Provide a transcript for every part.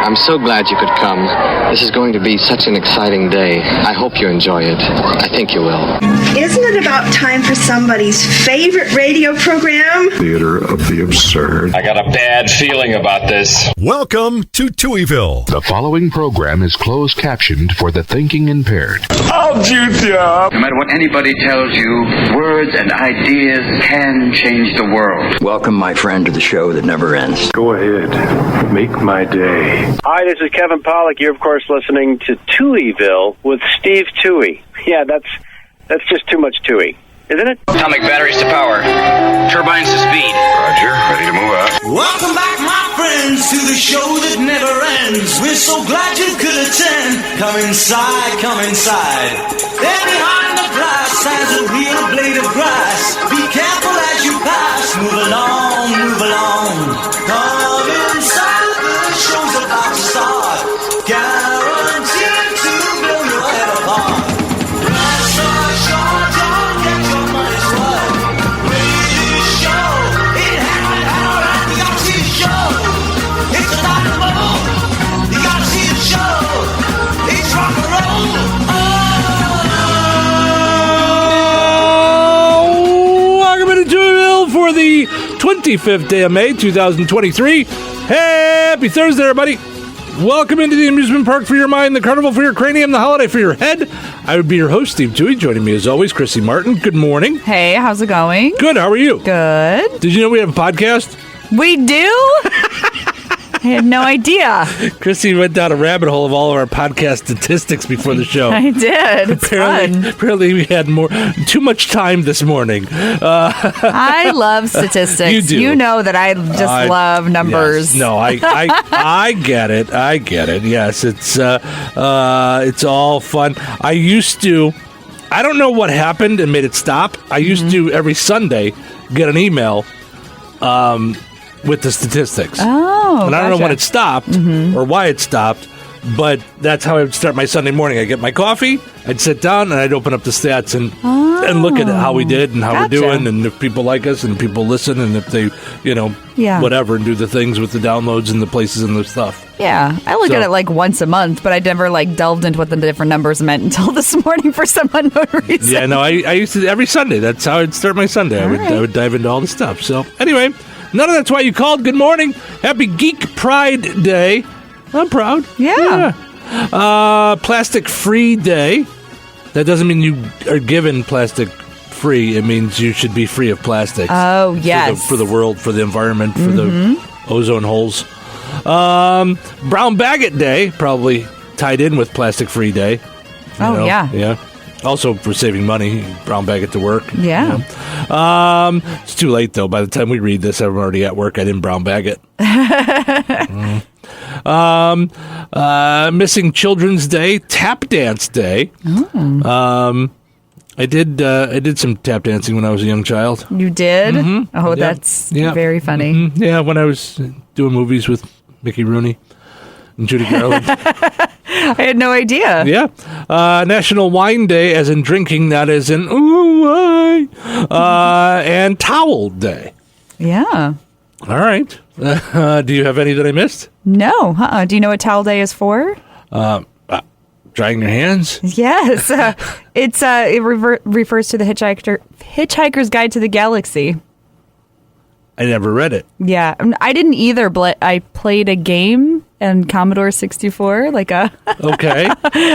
I'm so glad you could come. This is going to be such an exciting day. I hope you enjoy it. I think you will. Isn't it about time for somebody's favorite radio program? Theater of the absurd. I got a bad feeling about this. Welcome to Touhyville. The following program is closed captioned for the thinking impaired. I'll shoot you up. No matter what anybody tells you, words and ideas can change the world. Welcome, my friend, to the show that never ends. Go ahead. Make my day. Hi, this is Kevin Pollak. You're, of course, listening to Touhyville with Steve Touhy. Yeah, that's just too much Touhy, isn't it? Atomic batteries to power. Turbines to speed. Roger, ready to move out. Welcome back, my friends, to the show that never ends. We're so glad you could attend. Come inside, come inside. There behind the glass stands a real blade of grass. Be careful as you pass. Move along, move along. Come inside, the show's about to start. Guaranteed to blow your head apart. Rest assured, don't get your money's worth. Radio show, it happened out at the Oxy Show. It's a dynamo, you gotta see the show. It's rock and roll. Welcome to Touhyville for the 25th day of May, 2023. Happy Thursday, everybody. Welcome into the amusement park for your mind, the carnival for your cranium, the holiday for your head. I would be your host, Steve Touhy. Joining me, as always, Chrissy Martin. Good morning. Hey, how's it going? Good. How are you? Good. Did you know we have a podcast? We do? I had no idea. Chrissy went down a rabbit hole of all of our podcast statistics before the show. I did. It's fun. Apparently, we had too much time this morning. I love statistics. You do. You know that I just love numbers. Yes. No, I get it. I get it. Yes, it's all fun. I used to. I don't know what happened and made it stop. I used to every Sunday get an email. With the statistics. Oh, and I don't know gotcha. when it stopped or why it stopped, but that's how I would start my Sunday morning. I'd get my coffee, I'd sit down, and I'd open up the stats and look at how we did and how Gotcha. we're doing, and if people like us and people listen, and if they, whatever, and do the things with the downloads and the places and the stuff. Yeah, I look at it like once a month, but I never delved into what the different numbers meant until this morning for some unknown reason. Yeah, no, I used to every Sunday. That's how I'd start my Sunday. I would dive into all the stuff. So anyway, none of that's why you called. Good morning. Happy Geek Pride Day. I'm proud. Yeah. Plastic-free day. That doesn't mean you are given plastic-free. It means you should be free of plastics. Oh, yes. For the world, for the environment, for the ozone holes. Brown Baggot Day, probably tied in with Plastic-Free Day. Yeah. Yeah. Also for saving money, brown bag it to work. Yeah. It's too late, though. By the time we read this, I'm already at work. I didn't brown bag it. Missing Children's Day, Tap Dance Day. I did some tap dancing when I was a young child. You did? Mm-hmm. Oh, that's very funny. Mm-hmm. Yeah, when I was doing movies with Mickey Rooney and Judy Garland. I had no idea. Yeah. National Wine Day, as in drinking, not as in, ooh, wine. And Towel Day. Yeah. All right. Do you have any that I missed? No. Do you know what Towel Day is for? Drying your hands? Yes. It refers to the Hitchhiker's Guide to the Galaxy. I never read it. Yeah. I didn't either, but I played a game in Commodore 64, like a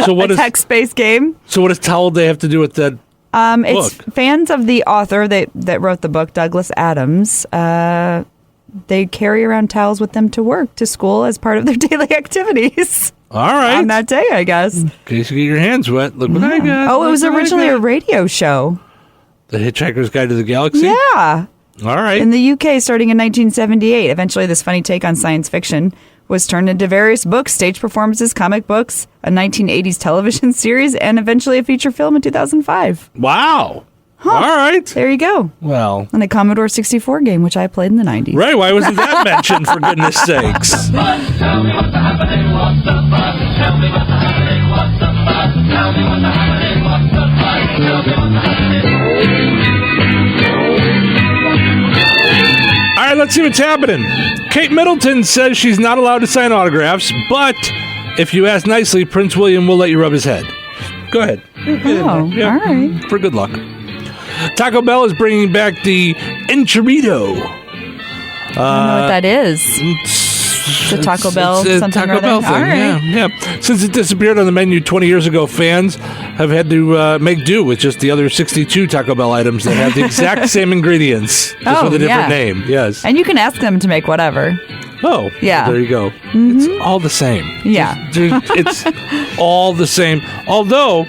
So what is text-based game. So what does Towel Day have to do with that book? It's fans of the author that wrote the book, Douglas Adams. They carry around towels with them to work, to school, as part of their daily activities. All right. On that day, I guess. In case you get your hands wet, look what I got. Oh, it was originally a radio show. The Hitchhiker's Guide to the Galaxy? Yeah. All right. In the UK, starting in 1978. Eventually, this funny take on science fiction was turned into various books, stage performances, comic books, a 1980s television series, and eventually a feature film in 2005. Wow. Huh. All right. There you go. Well. And a Commodore 64 game, which I played in the 90s. Right. Why wasn't that mentioned, for goodness sakes? Tell me what's happening, what's the fun? Tell me what's happening, what's the fun? Tell me what's happening, what's the fun? Tell me what's happening. All right, let's see what's happening. Kate Middleton says she's not allowed to sign autographs, but if you ask nicely, Prince William will let you rub his head. Go ahead. Oh, Yeah. all right. For good luck. Taco Bell is bringing back the enchilado. I don't know what that is. It's a Taco Bell It's a something Taco or other? Bell thing, All right. yeah. Since it disappeared on the menu 20 years ago, fans have had to make do with just the other 62 Taco Bell items that have the exact same ingredients, just with a different name. Yes. And you can ask them to make whatever. Oh, yeah. There you go. It's all the same. Yeah. It's all the same. Although,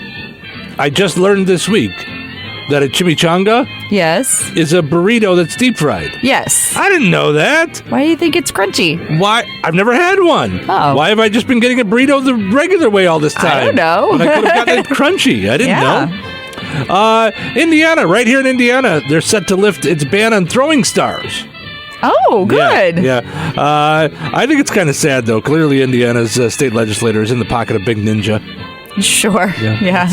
I just learned this week that a chimichanga is a burrito that's deep fried. Yes. I didn't know that. Why do you think it's crunchy? Why? I've never had one. Oh. Why have I just been getting a burrito the regular way all this time? I don't know. But I could have gotten it crunchy. I didn't know. Indiana, right here in Indiana, they're set to lift its ban on throwing stars. Oh, good. Yeah. I think it's kind of sad, though. Clearly, Indiana's state legislator is in the pocket of Big Ninja. Sure. Yeah.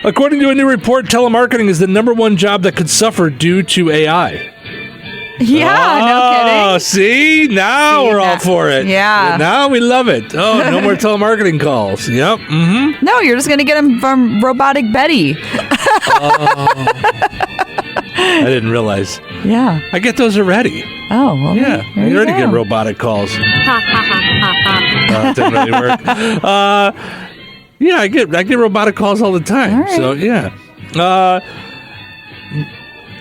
According to a new report, telemarketing is the #1 job that could suffer due to AI. Yeah, no kidding. See? Now we're all for it. Yeah. Now we love it. Oh, no more telemarketing calls. Yep. Mm-hmm. No, you're just going to get them from Robotic Betty. I didn't realize. Yeah. I get those already. Oh, well. Yeah. I already get robotic calls. It didn't really work. Yeah, I get robotic calls all the time. All right. So, yeah.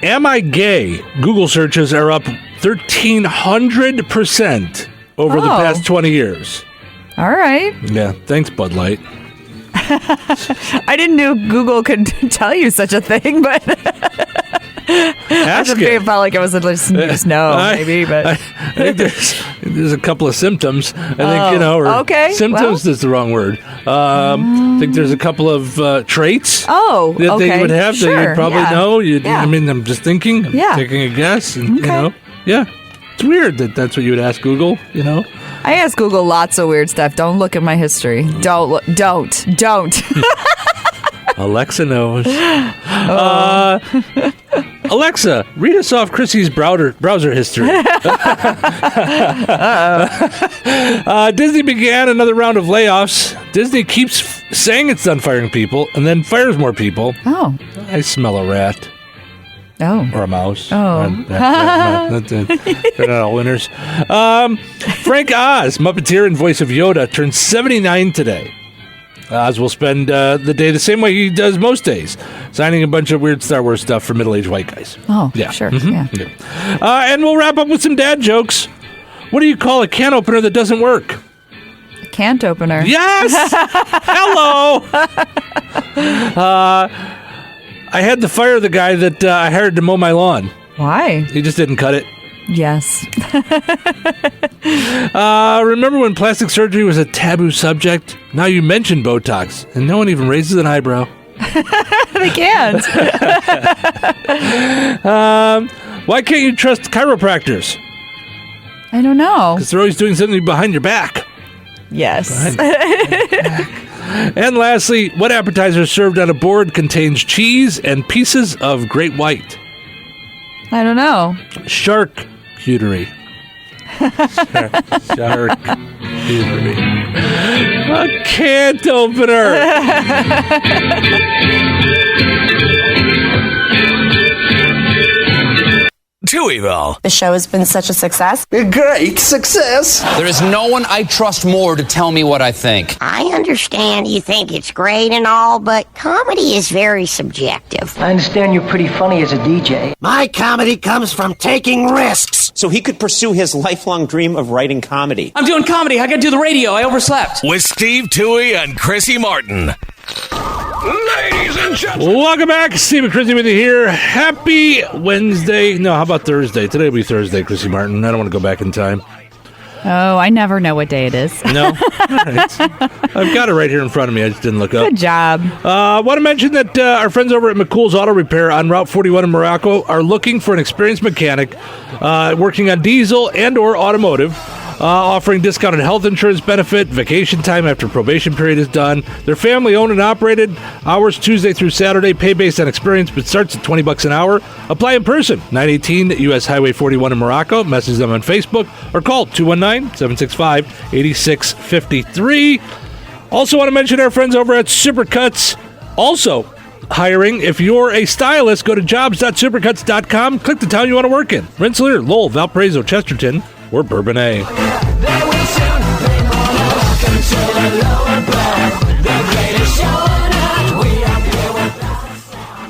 Am I gay? Google searches are up 1,300% over the past 20 years. All right. Yeah. Thanks, Bud Light. I didn't know Google could tell you such a thing, but Ask it felt like it was just maybe. But I think there's a couple of symptoms. I think symptoms is the wrong word. I think there's a couple of traits. Oh, that they would have that you'd probably know. Yeah. I mean, I'm just thinking, taking a guess, and yeah. It's weird that that's what you would ask Google. I ask Google lots of weird stuff. Don't look at my history. Don't. Alexa knows. Alexa, read us off Chrissy's browser history. Disney began another round of layoffs. Disney keeps saying it's done firing people and then fires more people. Oh. I smell a rat. Oh. Or a mouse. Oh. They're not all winners. Frank Oz, Muppeteer and voice of Yoda, turned 79 today. Oz will spend the day the same way he does most days, signing a bunch of weird Star Wars stuff for middle-aged white guys. Oh, yeah. Sure. Mm-hmm. Yeah. And we'll wrap up with some dad jokes. What do you call a can opener that doesn't work? A can opener. Yes! Hello! I had to fire the guy that I hired to mow my lawn. Why? He just didn't cut it. Yes. Remember when plastic surgery was a taboo subject? Now you mention Botox, and no one even raises an eyebrow. They can't. Why can't you trust chiropractors? I don't know. Because they're always doing something behind your back. Yes. And lastly, what appetizer served on a board contains cheese and pieces of great white? I don't know. Charcuterie. Charcuterie. A can opener. Touhyville. The show has been such a success. A great success. There is no one I trust more to tell me what I think. I understand you think it's great and all, but comedy is very subjective. I understand you're pretty funny as a DJ. My comedy comes from taking risks. So he could pursue his lifelong dream of writing comedy. I'm doing comedy. I gotta do the radio. I overslept. With Steve Touhy and Chrissy Martin. Ladies and gentlemen, welcome back. Steve and Chrissy with you here. Happy Wednesday. No, how about Thursday? Today will be Thursday, Chrissy Martin. I don't want to go back in time. Oh, I never know what day it is. No? All right. I've got it right here in front of me. I just didn't look up. Good job. I want to mention that our friends over at McCool's Auto Repair on Route 41 in Morocco are looking for an experienced mechanic working on diesel and or automotive. offering discounted health insurance benefit, vacation time after probation period is done. They're family owned and operated. Hours Tuesday through Saturday. Pay based on experience, but starts at $20 an hour. Apply in person. 918 U.S. Highway 41 in Morocco. Message them on Facebook or call 219-765-8653. Also want to mention our friends over at Supercuts. Also hiring. If you're a stylist, go to jobs.supercuts.com. Click the town you want to work in. Rensselaer, Lowell, Valparaiso, Chesterton, or Bourbonnais.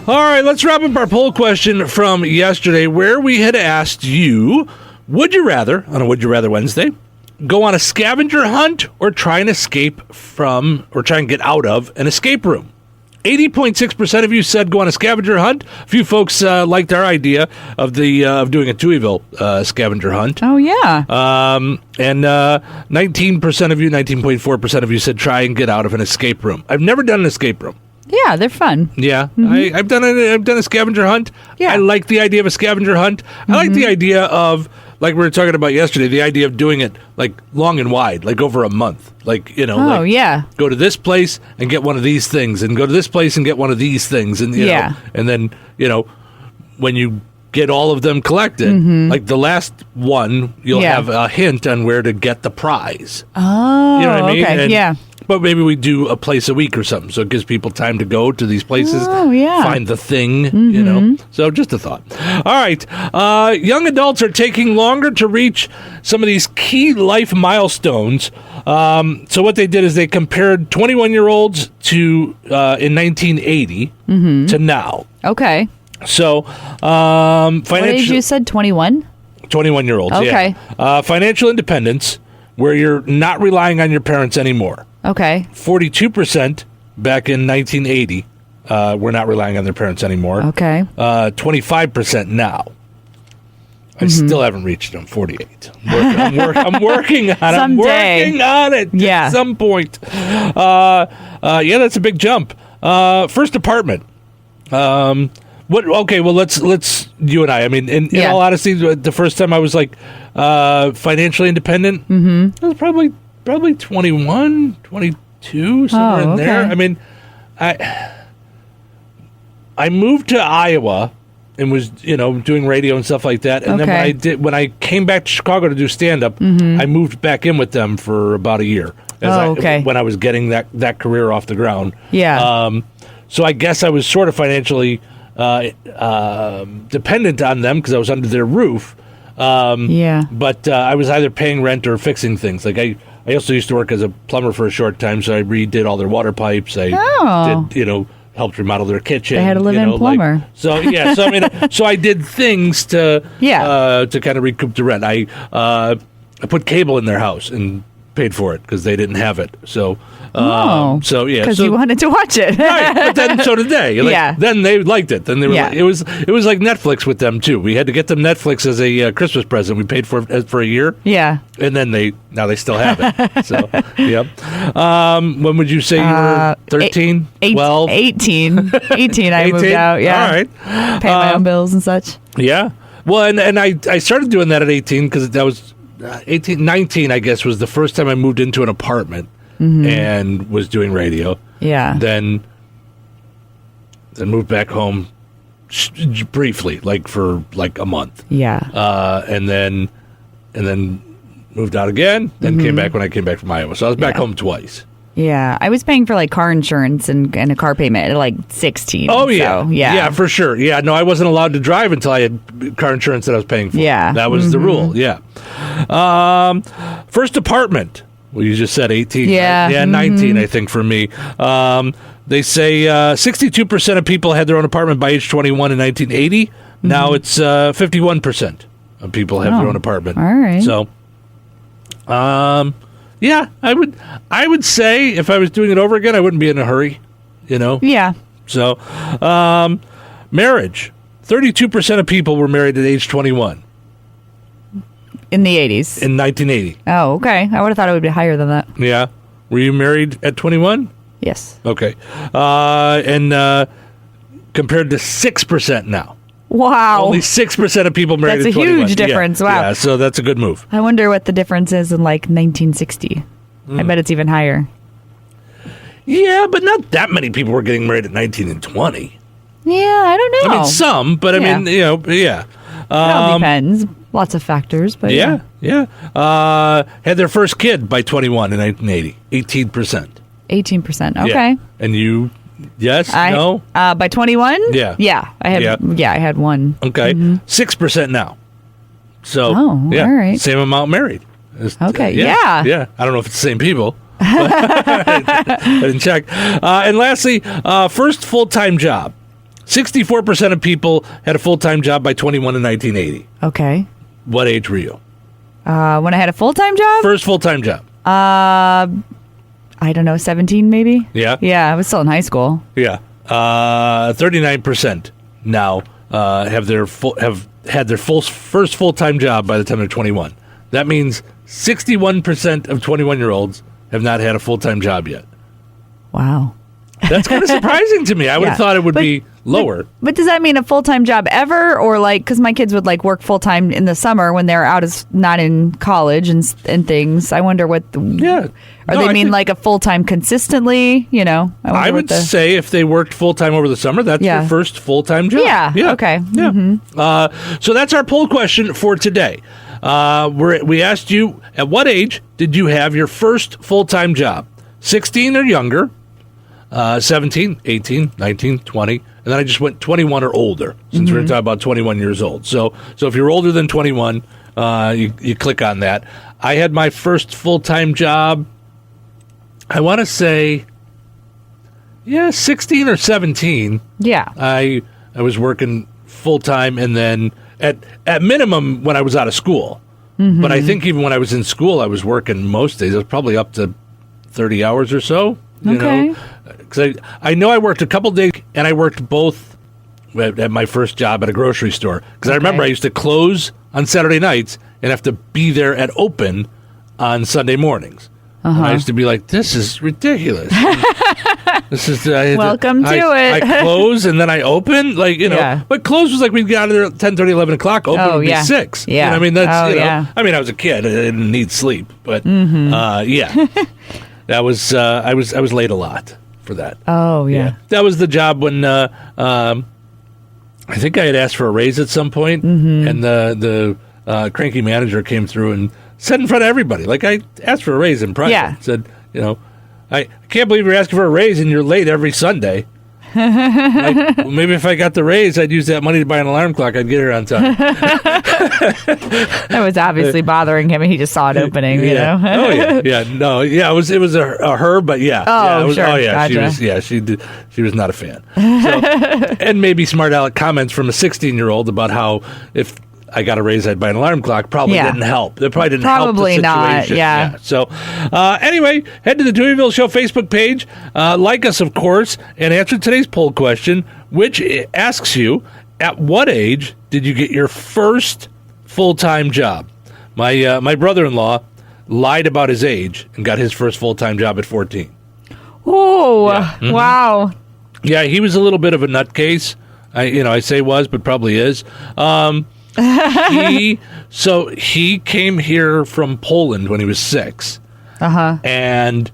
All right, let's wrap up our poll question from yesterday where we had asked you, would you rather, on a Would You Rather Wednesday, go on a scavenger hunt or try and escape from, or try and get out of an escape room? 80.6% of you said go on a scavenger hunt. A few folks liked our idea of the of doing a Touhyville scavenger hunt. Oh, yeah. And 19% of you, 19.4% of you said try and get out of an escape room. I've never done an escape room. Yeah, they're fun. Yeah, I've done a scavenger hunt. Yeah. I like the idea of a scavenger hunt. I like the idea of, like we were talking about yesterday, the idea of doing it like long and wide, like over a month. Like, you know, go to this place and get one of these things, and go to this place and get one of these things, and you know, and then, you know, when you get all of them collected, like the last one, you'll have a hint on where to get the prize. Oh, you know what I mean? Okay, and, but maybe we do a place a week or something, so it gives people time to go to these places, find the thing, you know. So just a thought. All right. Young adults are taking longer to reach some of these key life milestones. So what they did is they compared 21-year-olds to in 1980 to now. Okay. So what did you said, 21? 21-year-olds, okay. Financial independence, where you're not relying on your parents anymore. Okay. 42% back in 1980 were not relying on their parents anymore. Okay. 25% now. I still haven't reached them. 48. I'm working on it. I'm working on it at some point. That's a big jump. First apartment. Okay, well, let's you and I mean, in all honesty, the first time I was like financially independent, I was probably 21, 22, somewhere in there. I mean, I moved to Iowa and was, you know, doing radio and stuff like that. And then when I came back to Chicago to do stand up, I moved back in with them for about a year. When I was getting that career off the ground. Yeah. So I guess I was sort of financially dependent on them because I was under their roof. But I was either paying rent or fixing things. Like I also used to work as a plumber for a short time, so I redid all their water pipes. I did, you know, helped remodel their kitchen. They had a live-in plumber. So I mean, so I did things to kind of recoup the rent. I put cable in their house and paid for it because they didn't have it. So because you wanted to watch it, right? But then so did they. Like, then they liked it. Then they were. Like, it was like Netflix with them too. We had to get them Netflix as a Christmas present. We paid for it for a year. Yeah, and then they still have it. So yep. When would you say you were 13? 12? 18. 18. I moved out. Yeah. All right. Pay my own bills and such. Yeah. Well, and I started doing that at 18 because that was 19, I guess, was the first time I moved into an apartment. And was doing radio. Yeah. Then moved back home briefly, like for like a month. Yeah. And then moved out again. Then came back when I came back from Iowa. So I was back home twice. Yeah, I was paying for like car insurance and a car payment at like 16. Oh yeah, so, yeah, for sure. Yeah, no, I wasn't allowed to drive until I had car insurance that I was paying for. Yeah, that was the rule. Yeah. First apartment. Well, you just said 18. Yeah. Right? Yeah, 19, I think, for me. They say 62% of people had their own apartment by age 21 in 1980. Now it's 51% of people have their own apartment. All right. So, yeah, I would say if I was doing it over again, I wouldn't be in a hurry, you know? Yeah. So, marriage. 32% of people were married at age 21. In the 80s? In 1980. Oh, okay. I would have thought it would be higher than that. Yeah. Were you married at 21? Yes. Okay. And compared to 6% now. Wow. Only 6% of people married That's at a 21. huge difference. Yeah. Wow. Yeah, so that's a good move. I wonder what the difference is in like 1960. I bet it's even higher. Yeah, but not that many people were getting married at 19 and 20. Yeah, I don't know. I mean, some, but I mean, yeah. It all depends. Lots of factors, but yeah. Had their first kid by 21 in 1980. 18%. 18%. Okay. Yeah. And you, yes, no? By 21? Yeah. Yeah. I had one. Okay. 6% now. So, all right. Same amount married. Okay. Yeah. I don't know if it's the same people. I didn't check. And lastly, first full-time job. 64% of people had a full-time job by 21 in 1980. Okay. What age were you? When I had a full-time job? First full-time job. I don't know, 17 maybe? Yeah. Yeah, I was still in high school. Yeah. 39% now have had their first full-time job by the time they're 21. That means 61% of 21-year-olds have not had a full-time job yet. Wow. That's kind of surprising to me. I would have thought it would be lower. But does that mean a full-time job ever? Or like, because my kids would like work full-time in the summer when they're out as not in college and things. I wonder what... Or they mean like a full-time consistently, you know? I would say if they worked full-time over the summer, that's their first full-time job. Yeah. Okay. Yeah. Mm-hmm. So that's our poll question for today. We asked you, at what age did you have your first full-time job? 16 or younger, 17, 18, 19, 20, and then I just went 21 or older, since we're talking about 21 years old. So if you're older than 21, you click on that. I had my first full-time job, I want to say, 16 or 17. Yeah. I was working full-time, and then at minimum when I was out of school. Mm-hmm. But I think even when I was in school, I was working most days. I was probably up to 30 hours or so. You know? Because I know I worked a couple days, and I worked both at my first job at a grocery store. Because I remember I used to close on Saturday nights and have to be there at open on Sunday mornings. And I used to be like, this is ridiculous. This is welcome to it. I close and then I open, like, you know. Yeah. But close was like we'd get out of there at 10:30, 11 o'clock. Open would be 6. Yeah. You know, I mean, that's I mean, I was a kid. I didn't need sleep, but that was I was late a lot for that. Oh yeah. That was the job when I think I had asked for a raise at some point, and the cranky manager came through and said in front of everybody, like, I asked for a raise in private. Yeah. Said, you know, I can't believe you're asking for a raise and you're late every Sunday. Like, well, maybe if I got the raise, I'd use that money to buy an alarm clock. I'd get here on time. That was obviously bothering him, and he just saw it opening. You know? Oh yeah. No. Yeah. It was a her, but yeah. Oh sure. Oh yeah. Gotcha. She was not a fan. So, and maybe smart aleck comments from a 16-year-old about how if I got a raise, I'd buy an alarm clock. Probably didn't help. That probably didn't help the situation. Not, yeah. So, anyway, head to the Touhyville Show Facebook page. Like us, of course, and answer today's poll question, which asks you, at what age did you get your first full-time job? My brother-in-law lied about his age and got his first full-time job at 14. Oh, wow. Yeah, he was a little bit of a nutcase. I say was, but probably is. He came here from Poland when he was 6, and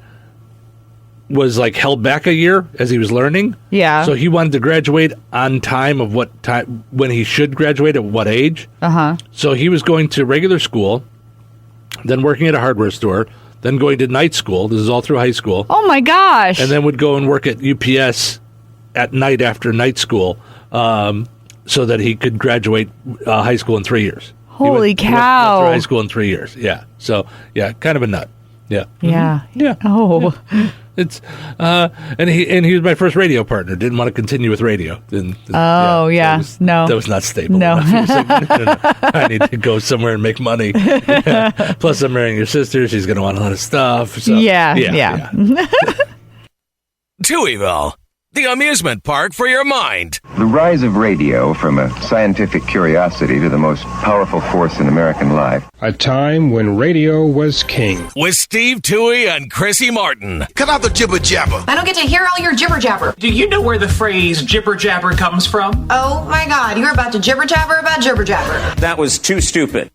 was like held back a year as he was learning. Yeah. So he wanted to graduate on time of what time when he should graduate at what age. So he was going to regular school, then working at a hardware store, then going to night school. This is all through high school. Oh my gosh! And then would go and work at UPS at night after night school. So that he could graduate high school in 3 years. Holy cow! He went through high school in 3 years. Yeah. So kind of a nut. Yeah. Yeah. Yeah. Oh. It's and he was my first radio partner. Didn't want to continue with radio. That was not stable. No. He was like, no. I need to go somewhere and make money. Plus, I'm marrying your sister. She's going to want a lot of stuff. So, yeah. Touhyville. the amusement park for your mind. The rise of radio from a scientific curiosity to the most powerful force in American life. A time when radio was king. With Steve Touhy and Chrissy Martin. Cut out the jibber jabber. I don't get to hear all your jibber jabber. Do you know where the phrase jibber jabber comes from? Oh my God, you're about to jibber jabber about jibber jabber. That was too stupid.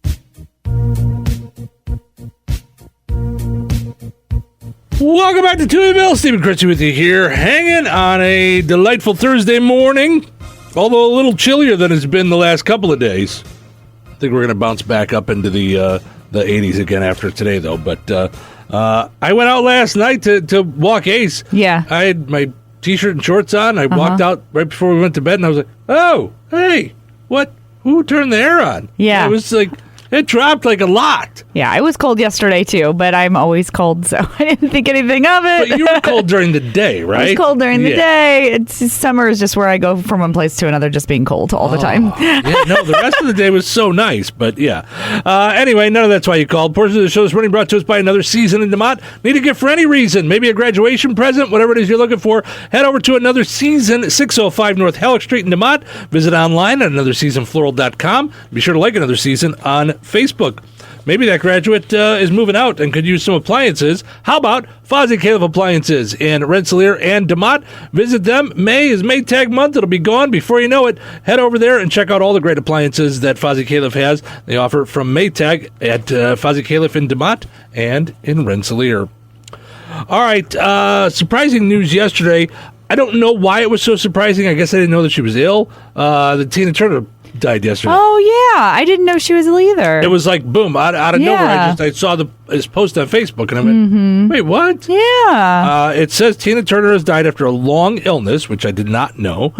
Welcome back to Touhyville. Steve and Chrissy with you here, hanging on a delightful Thursday morning, although a little chillier than it's been the last couple of days. I think we're going to bounce back up into the 80s again after today, though. But I went out last night to walk Ace. Yeah. I had my T-shirt and shorts on. I walked out right before we went to bed, and I was like, oh, hey, what? Who turned the air on? Yeah. It was like... It dropped like a lot. Yeah, I was cold yesterday too, but I'm always cold, so I didn't think anything of it. But you were cold during the day, right? I was cold during the day. It's summer is just where I go from one place to another, just being cold all the time. The rest of the day was so nice, but yeah. Anyway, none of that's why you called. Portion of the show is running brought to us by Another Season in DeMont. Need a gift for any reason, maybe a graduation present, whatever it is you're looking for. Head over to Another Season, 605 North Halleck Street in DeMont. Visit online at AnotherSeasonFloral.com. Be sure to like Another Season on Facebook. Maybe that graduate is moving out and could use some appliances. How about Fozzie Caleb Appliances in Rensselaer and DeMont? Visit them. May is Maytag month. It'll be gone before you know it. Head over there and check out all the great appliances that Fozzie Caleb has. They offer from Maytag at Fozzie Caleb in DeMont and in Rensselaer. All right, surprising news yesterday. I don't know why it was so surprising. I guess I didn't know that she was ill. The Tina Turner died yesterday. Oh, yeah. I didn't know she was ill either. It was like, boom, out of nowhere. I saw this post on Facebook, and I went, wait, what? Yeah. It says Tina Turner has died after a long illness, which I did not know.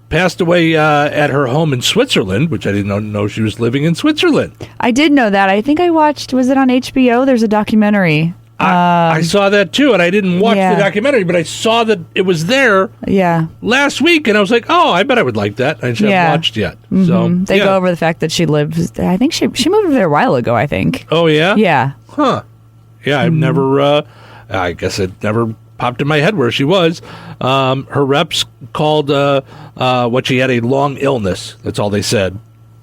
Passed away at her home in Switzerland, which I didn't know she was living in Switzerland. I did know that. I think I watched, was it on HBO? There's a documentary. I saw that too, and I didn't watch the documentary, but I saw that it was there last week, and I was like, oh, I bet I would like that. I just haven't watched yet. So they go over the fact that she lives, I think she moved there a while ago, I think. Oh, yeah? Yeah. Huh. Yeah, I've never, I guess it never popped in my head where she was. Her reps called what she had a long illness. That's all they said.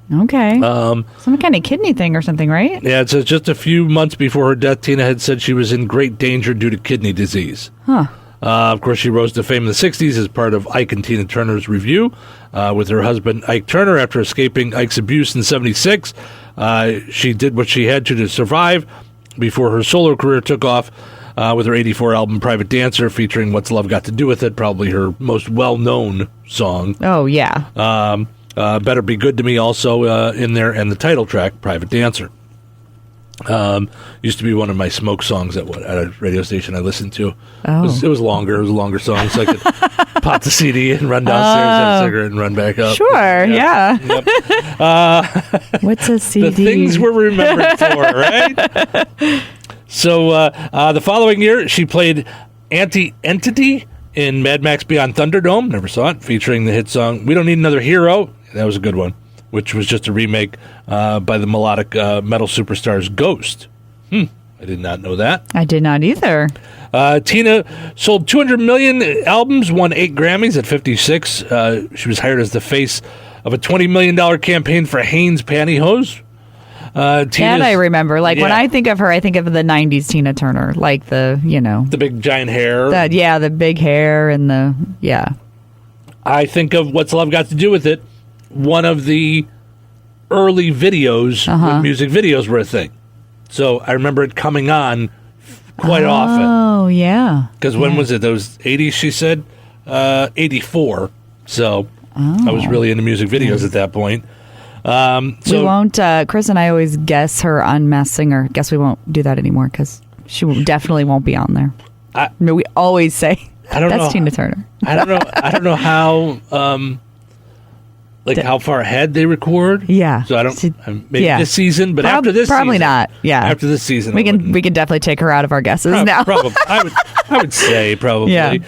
Okay. Some kind of kidney thing or something, right? Yeah, it says just a few months before her death, Tina had said she was in great danger due to kidney disease. Huh. Of course, she rose to fame in the 60s as part of Ike and Tina Turner's Review with her husband, Ike Turner. After escaping Ike's abuse in 76, she did what she had to survive before her solo career took off with her 84 album, Private Dancer, featuring What's Love Got to Do With It, probably her most well-known song. Oh, yeah. Better Be Good to Me also in there, and the title track, Private Dancer. Used to be one of my smoke songs at a radio station I listened to. Oh. It was longer. It was a longer song, so I could pop the CD and run downstairs, have a cigarette, and run back up. Sure, yeah. Yep. What's a CD? The things we're remembered for, right? So the following year, she played Entity in Mad Max Beyond Thunderdome. Never saw it. Featuring the hit song We Don't Need Another Hero. That was a good one, which was just a remake by the melodic metal superstars Ghost. I did not know that. I did not either. Tina sold 200 million albums, won 8 Grammys at 56. She was hired as the face of a $20 million campaign for Hanes pantyhose. That I remember. Like, when I think of her, I think of the 90s Tina Turner. Like the big giant hair. The big hair and I think of What's Love Got to Do With It. One of the early videos, when music videos were a thing. So I remember it coming on quite often. Oh, yeah. Because when was it? Those 80s, she said? 84. So I was really into music videos at that point. We won't, Chris and I always guess her Unmasked Singer. Guess we won't do that anymore because she definitely won't be on there. We always say, that's Tina Turner. I don't know how... how far ahead they record? Yeah. So I don't. Maybe this season, but after this, probably season, not. Yeah. After this season, we can definitely take her out of our guesses now. Probably, I would say probably. Yeah.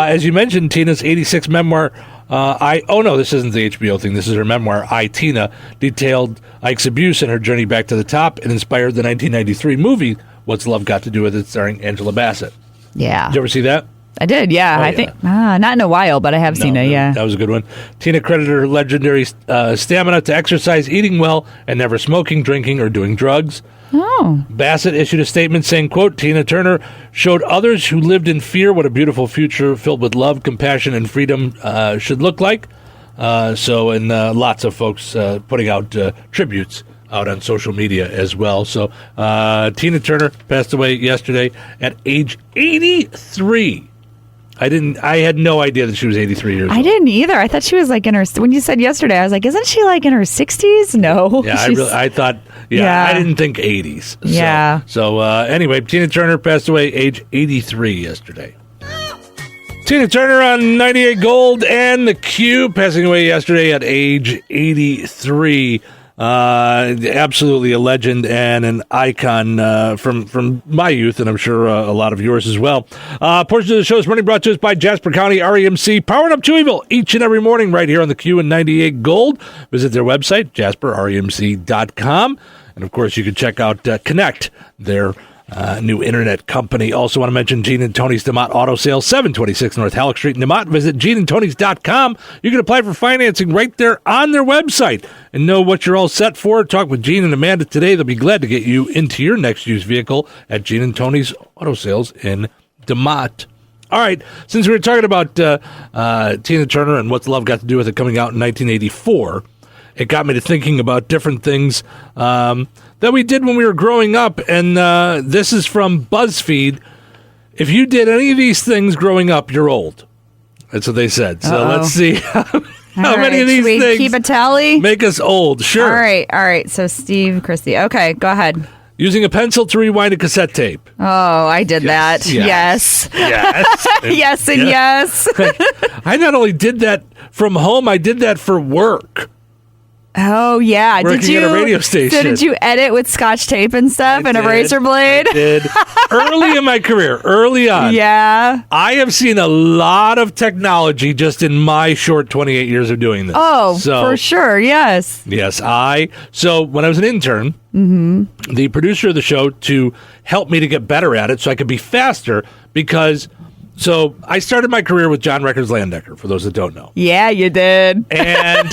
As you mentioned, Tina's '86 memoir. This isn't the HBO thing. This is her memoir. Tina detailed Ike's abuse and her journey back to the top, and inspired the 1993 movie What's Love Got to Do With It, starring Angela Bassett. Yeah. Did you ever see that? I did, yeah. I think not in a while, but I have seen it, yeah. That was a good one. Tina credited her legendary stamina to exercise, eating well, and never smoking, drinking, or doing drugs. Oh. Bassett issued a statement saying, quote, Tina Turner showed others who lived in fear what a beautiful future filled with love, compassion, and freedom should look like. And lots of folks putting out tributes out on social media as well. So Tina Turner passed away yesterday at age 83. I had no idea that she was 83 years old. I didn't either. I thought she was like in her, when you said yesterday, I was like, isn't she like in her 60s? No. Yeah, I thought, I didn't think 80s. Yeah. So anyway, Tina Turner passed away age 83 yesterday. Tina Turner on 98 Gold and the Q passing away yesterday at age 83. Absolutely a legend and an icon from my youth, and I'm sure a lot of yours as well. Portion of the show is running brought to us by Jasper County REMC, powering up Touhyville each and every morning right here on the Q and 98 Gold. Visit their website, jasperremc.com. And, of course, you can check out Connect, their new internet company. Also want to mention Gene and Tony's DeMott Auto Sales, 726 North Halleck Street in DeMott. Visit geneandtonys.com. You can apply for financing right there on their website and know what you're all set for. Talk with Gene and Amanda today. They'll be glad to get you into your next used vehicle at Gene and Tony's Auto Sales in DeMott. All right, since we were talking about Tina Turner and What's Love Got to Do with It coming out in 1984, it got me to thinking about different things that we did when we were growing up, and this is from BuzzFeed. If you did any of these things growing up, you're old. That's what they said. So let's see how many of these things keep a tally? Make us old. Sure. All right. So Steve, Chrissy. Okay, go ahead. Using a pencil to rewind a cassette tape. Oh, I did that. Yes. Yes and yes. I not only did that from home, I did that for work. Oh, yeah. Working at a radio station. So did you edit with Scotch tape and stuff and a razor blade? I did. Early in my career, early on. Yeah. I have seen a lot of technology just in my short 28 years of doing this. Oh, for sure. Yes. Yes. So when I was an intern, the producer of the show, to help me to get better at it so I could be faster, because... So I started my career with John Records Landecker, for those that don't know. Yeah, you did. And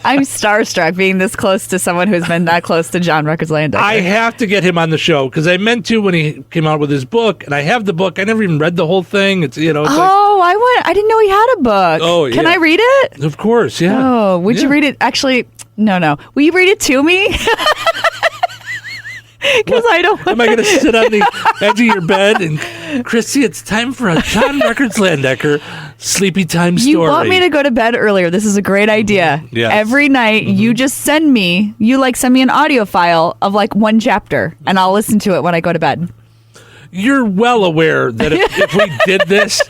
I'm starstruck being this close to someone who's been that close to John Records Landecker. I have to get him on the show because I meant to when he came out with his book, and I have the book. I never even read the whole thing. It's I didn't know he had a book. Oh, yeah. Can I read it? Of course, yeah. Oh, would you read it? Actually, no. Will you read it to me? Because I don't. Am I going to sit on the edge of your bed and, Chrissy, it's time for a John Records Landecker sleepy time story. You want me to go to bed earlier? This is a great idea. Yes. Every night, you just send me an audio file of like one chapter, and I'll listen to it when I go to bed. You're well aware that if we did this,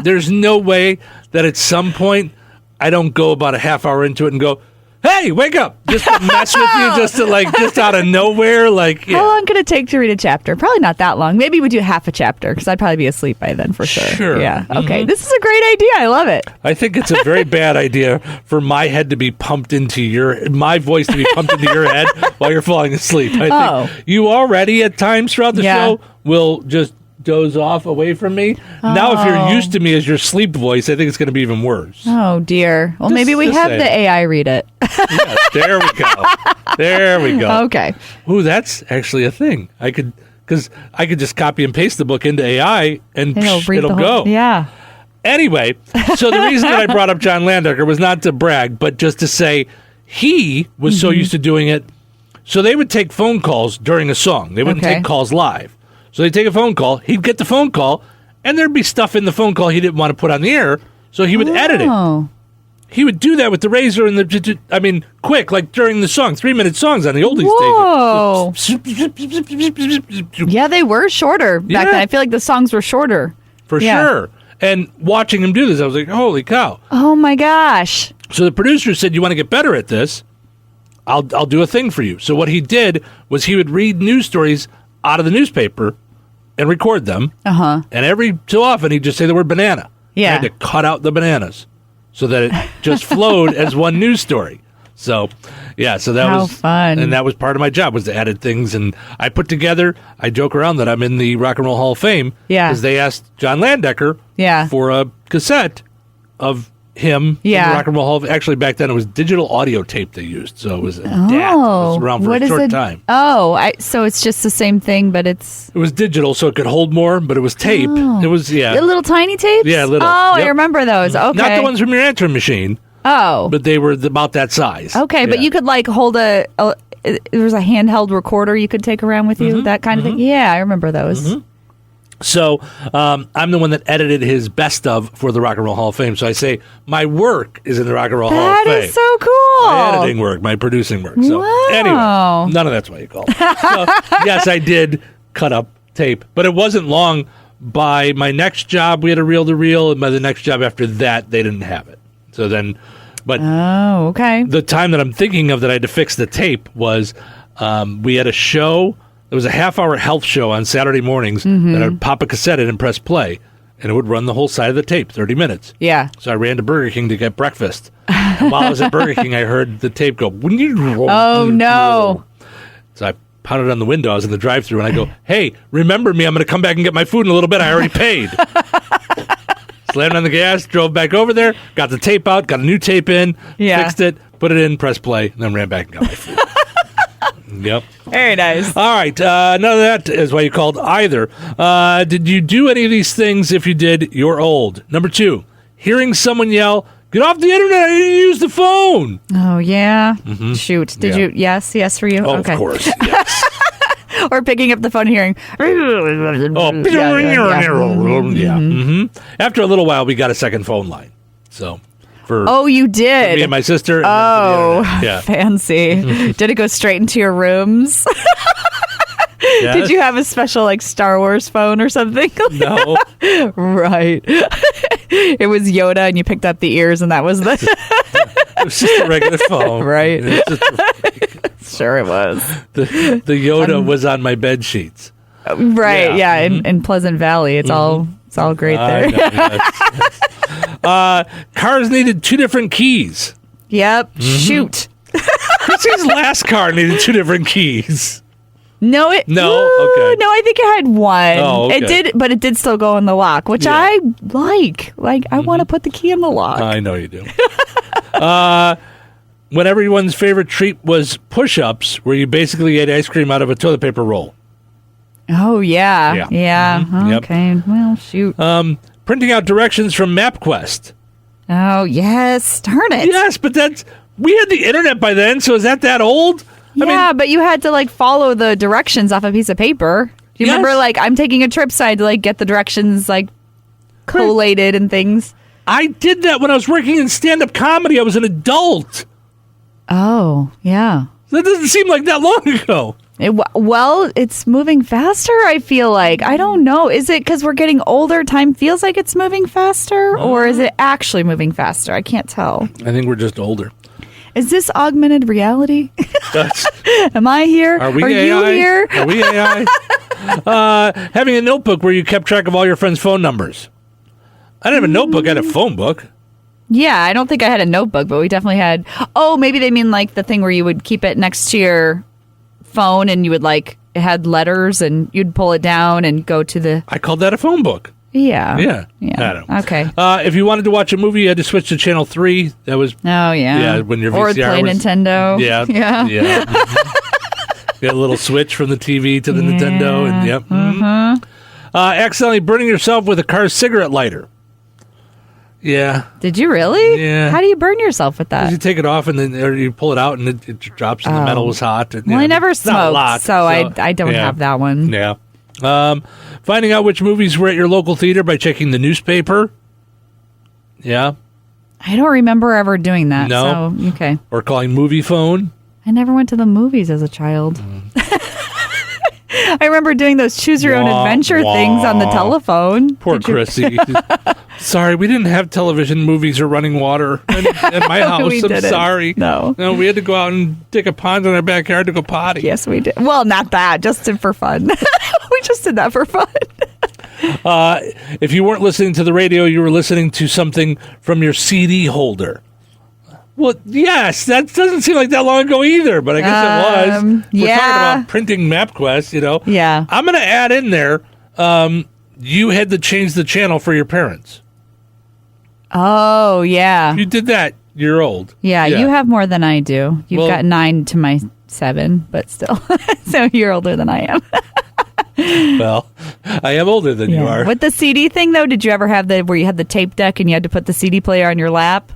there's no way that at some point I don't go about a half hour into it and go, hey, wake up! Just to mess with you, just out of nowhere. How long could it take to read a chapter? Probably not that long. Maybe we do half a chapter, because I'd probably be asleep by then for sure. Sure. Yeah. Okay. This is a great idea. I love it. I think it's a very bad idea for my head to be pumped into my voice to be pumped into your head while you're falling asleep. I think you already at times throughout the show will just doze off away from me. Now, if you're used to me as your sleep voice, I think it's going to be even worse. Oh, dear. Well, maybe we have the AI read it. Yes, there we go. There we go. Okay. Ooh, that's actually a thing. I could just copy and paste the book into AI and it'll go. Yeah. Anyway, so the reason that I brought up John Landecker was not to brag, but just to say he was so used to doing it. So they would take phone calls during a song. They wouldn't take calls live. So they'd take a phone call, he'd get the phone call, and there'd be stuff in the phone call he didn't want to put on the air, so he would edit it. He would do that with the razor and quick, like during the song, 3-minute songs on the oldies station. Yeah, they were shorter back then. I feel like the songs were shorter. For sure. And watching him do this, I was like, holy cow. Oh my gosh. So the producer said, you want to get better at this? I'll do a thing for you. So what he did was he would read news stories out of the newspaper and record them. And every so often he'd just say the word banana. Yeah. I had to cut out the bananas so that it just flowed as one news story. So, yeah, so that How was fun. And that was part of my job, was to edit things. And I put together, I joke around that I'm in the Rock and Roll Hall of Fame. Yeah. Because they asked John Landecker for a cassette of him in the Rock and Roll Hall of Fame. Actually, back then it was digital audio tape they used. So it was a DAT. It was around for a short time. Oh, so it's just the same thing, but it's... It was digital, so it could hold more, but it was tape. Oh. It was, The little tiny tapes? Yeah, little. Oh, Yep. I remember those. Okay. Not the ones from your answering machine. Oh. But they were about that size. Okay, but you could like hold there was a handheld recorder you could take around with you, that kind of thing. Yeah, I remember those. So I'm the one that edited his best of for the Rock and Roll Hall of Fame. So I say my work is in the Rock and Roll Hall of Fame. That is so cool. My editing work, my producing work. So anyway, none of that's what you call it. So, yes, I did cut up tape, but it wasn't long. By my next job, we had a reel-to-reel, and by the next job after that, they didn't have it. So then, but the time that I'm thinking of that I had to fix the tape was we had a show. There was a half-hour health show on Saturday mornings that I'd pop a cassette in and press play, and it would run the whole side of the tape, 30 minutes. Yeah. So I ran to Burger King to get breakfast. And while I was at Burger King, I heard the tape go. Oh, no. So I pounded on the window. I was in the drive-thru, and I go, hey, remember me. I'm going to come back and get my food in a little bit. I already paid. Slammed on the gas, drove back over there, got the tape out, got a new tape in, fixed it, put it in, pressed play, and then ran back and got my food. Yep. Very nice. All right. None of that is why you called either. Did you do any of these things? If you did, you're old. Number 2, hearing someone yell, get off the internet, I need to use the phone. Oh, yeah. Shoot. Did you? Yes for you? Oh, okay. of course. Yes. Or picking up the phone and hearing. After a little while, we got a second phone line. So, you did? For me and my sister. And fancy. Did it go straight into your rooms? Yes. Did you have a special like Star Wars phone or something? No. Right. It was Yoda, and you picked up the ears, and that was the. It was just a regular phone. Right. Sure it was. The Yoda was on my bed sheets. Right. Yeah. In Pleasant Valley, it's all great there. Know, cars needed 2 different keys. Yep. Shoot. Chrissy's last car needed 2 different keys. No, okay. No, I think it had one. Oh, okay. It did, but it did still go in the lock, which I like. Like, I want to put the key in the lock. I know you do. When everyone's favorite treat was push-ups, where you basically ate ice cream out of a toilet paper roll. Oh, yeah. Okay. Yep. Well, shoot. Printing out directions from MapQuest. Oh, yes. Darn it. Yes, but we had the internet by then, so is that old? Yeah, but you had to like follow the directions off a piece of paper. Do you remember like I'm taking a trip, so I had to like get the directions like collated and things? I did that when I was working in stand-up comedy. I was an adult. Oh, yeah. That doesn't seem like that long ago. Well, it's moving faster, I feel like. I don't know. Is it because we're getting older, time feels like it's moving faster? Or is it actually moving faster? I can't tell. I think we're just older. Is this augmented reality? Am I here? Are we Are AI? you here? Are we AI? Having a notebook where you kept track of all your friends' phone numbers. I didn't have a notebook. I had a phone book. Yeah, I don't think I had a notebook, but we definitely had... Oh, maybe they mean like the thing where you would keep it next to your phone and you would like... It had letters and you'd pull it down and go to the... I called that a phone book. Yeah. I don't know. Okay. If you wanted to watch a movie, you had to switch to channel 3. That was... Oh, yeah. Yeah, when your VCR or play was... Nintendo. Yeah. You had a little switch from the TV to the Nintendo. And accidentally burning yourself with a car's cigarette lighter. Yeah. Did you really? Yeah. How do you burn yourself with that? You take it off and then or you pull it out and it drops and the metal was hot. And, I never smoked, so I don't have that one. Yeah. Finding out which movies were at your local theater by checking the newspaper. Yeah. I don't remember ever doing that. No. So, okay. Or calling movie phone. I never went to the movies as a child. I remember doing those choose your own adventure things on the telephone. Poor Chrissy. Sorry, we didn't have television, movies, or running water in my house. I'm sorry. No, we had to go out and dig a pond in our backyard to go potty. Yes, we did. Well, not that, just for fun. We just did that for fun. If you weren't listening to the radio, you were listening to something from your CD holder. Well, yes, that doesn't seem like that long ago either, but I guess it was. We're talking about printing MapQuest, you know. Yeah. I'm going to add in there, you had to change the channel for your parents. Oh, yeah. You did that. You're old. Yeah, you have more than I do. You've got 9 to my 7, but still. So you're older than I am. Well, I am older than you are. With the CD thing, though, did you ever have where you had the tape deck and you had to put the CD player on your lap?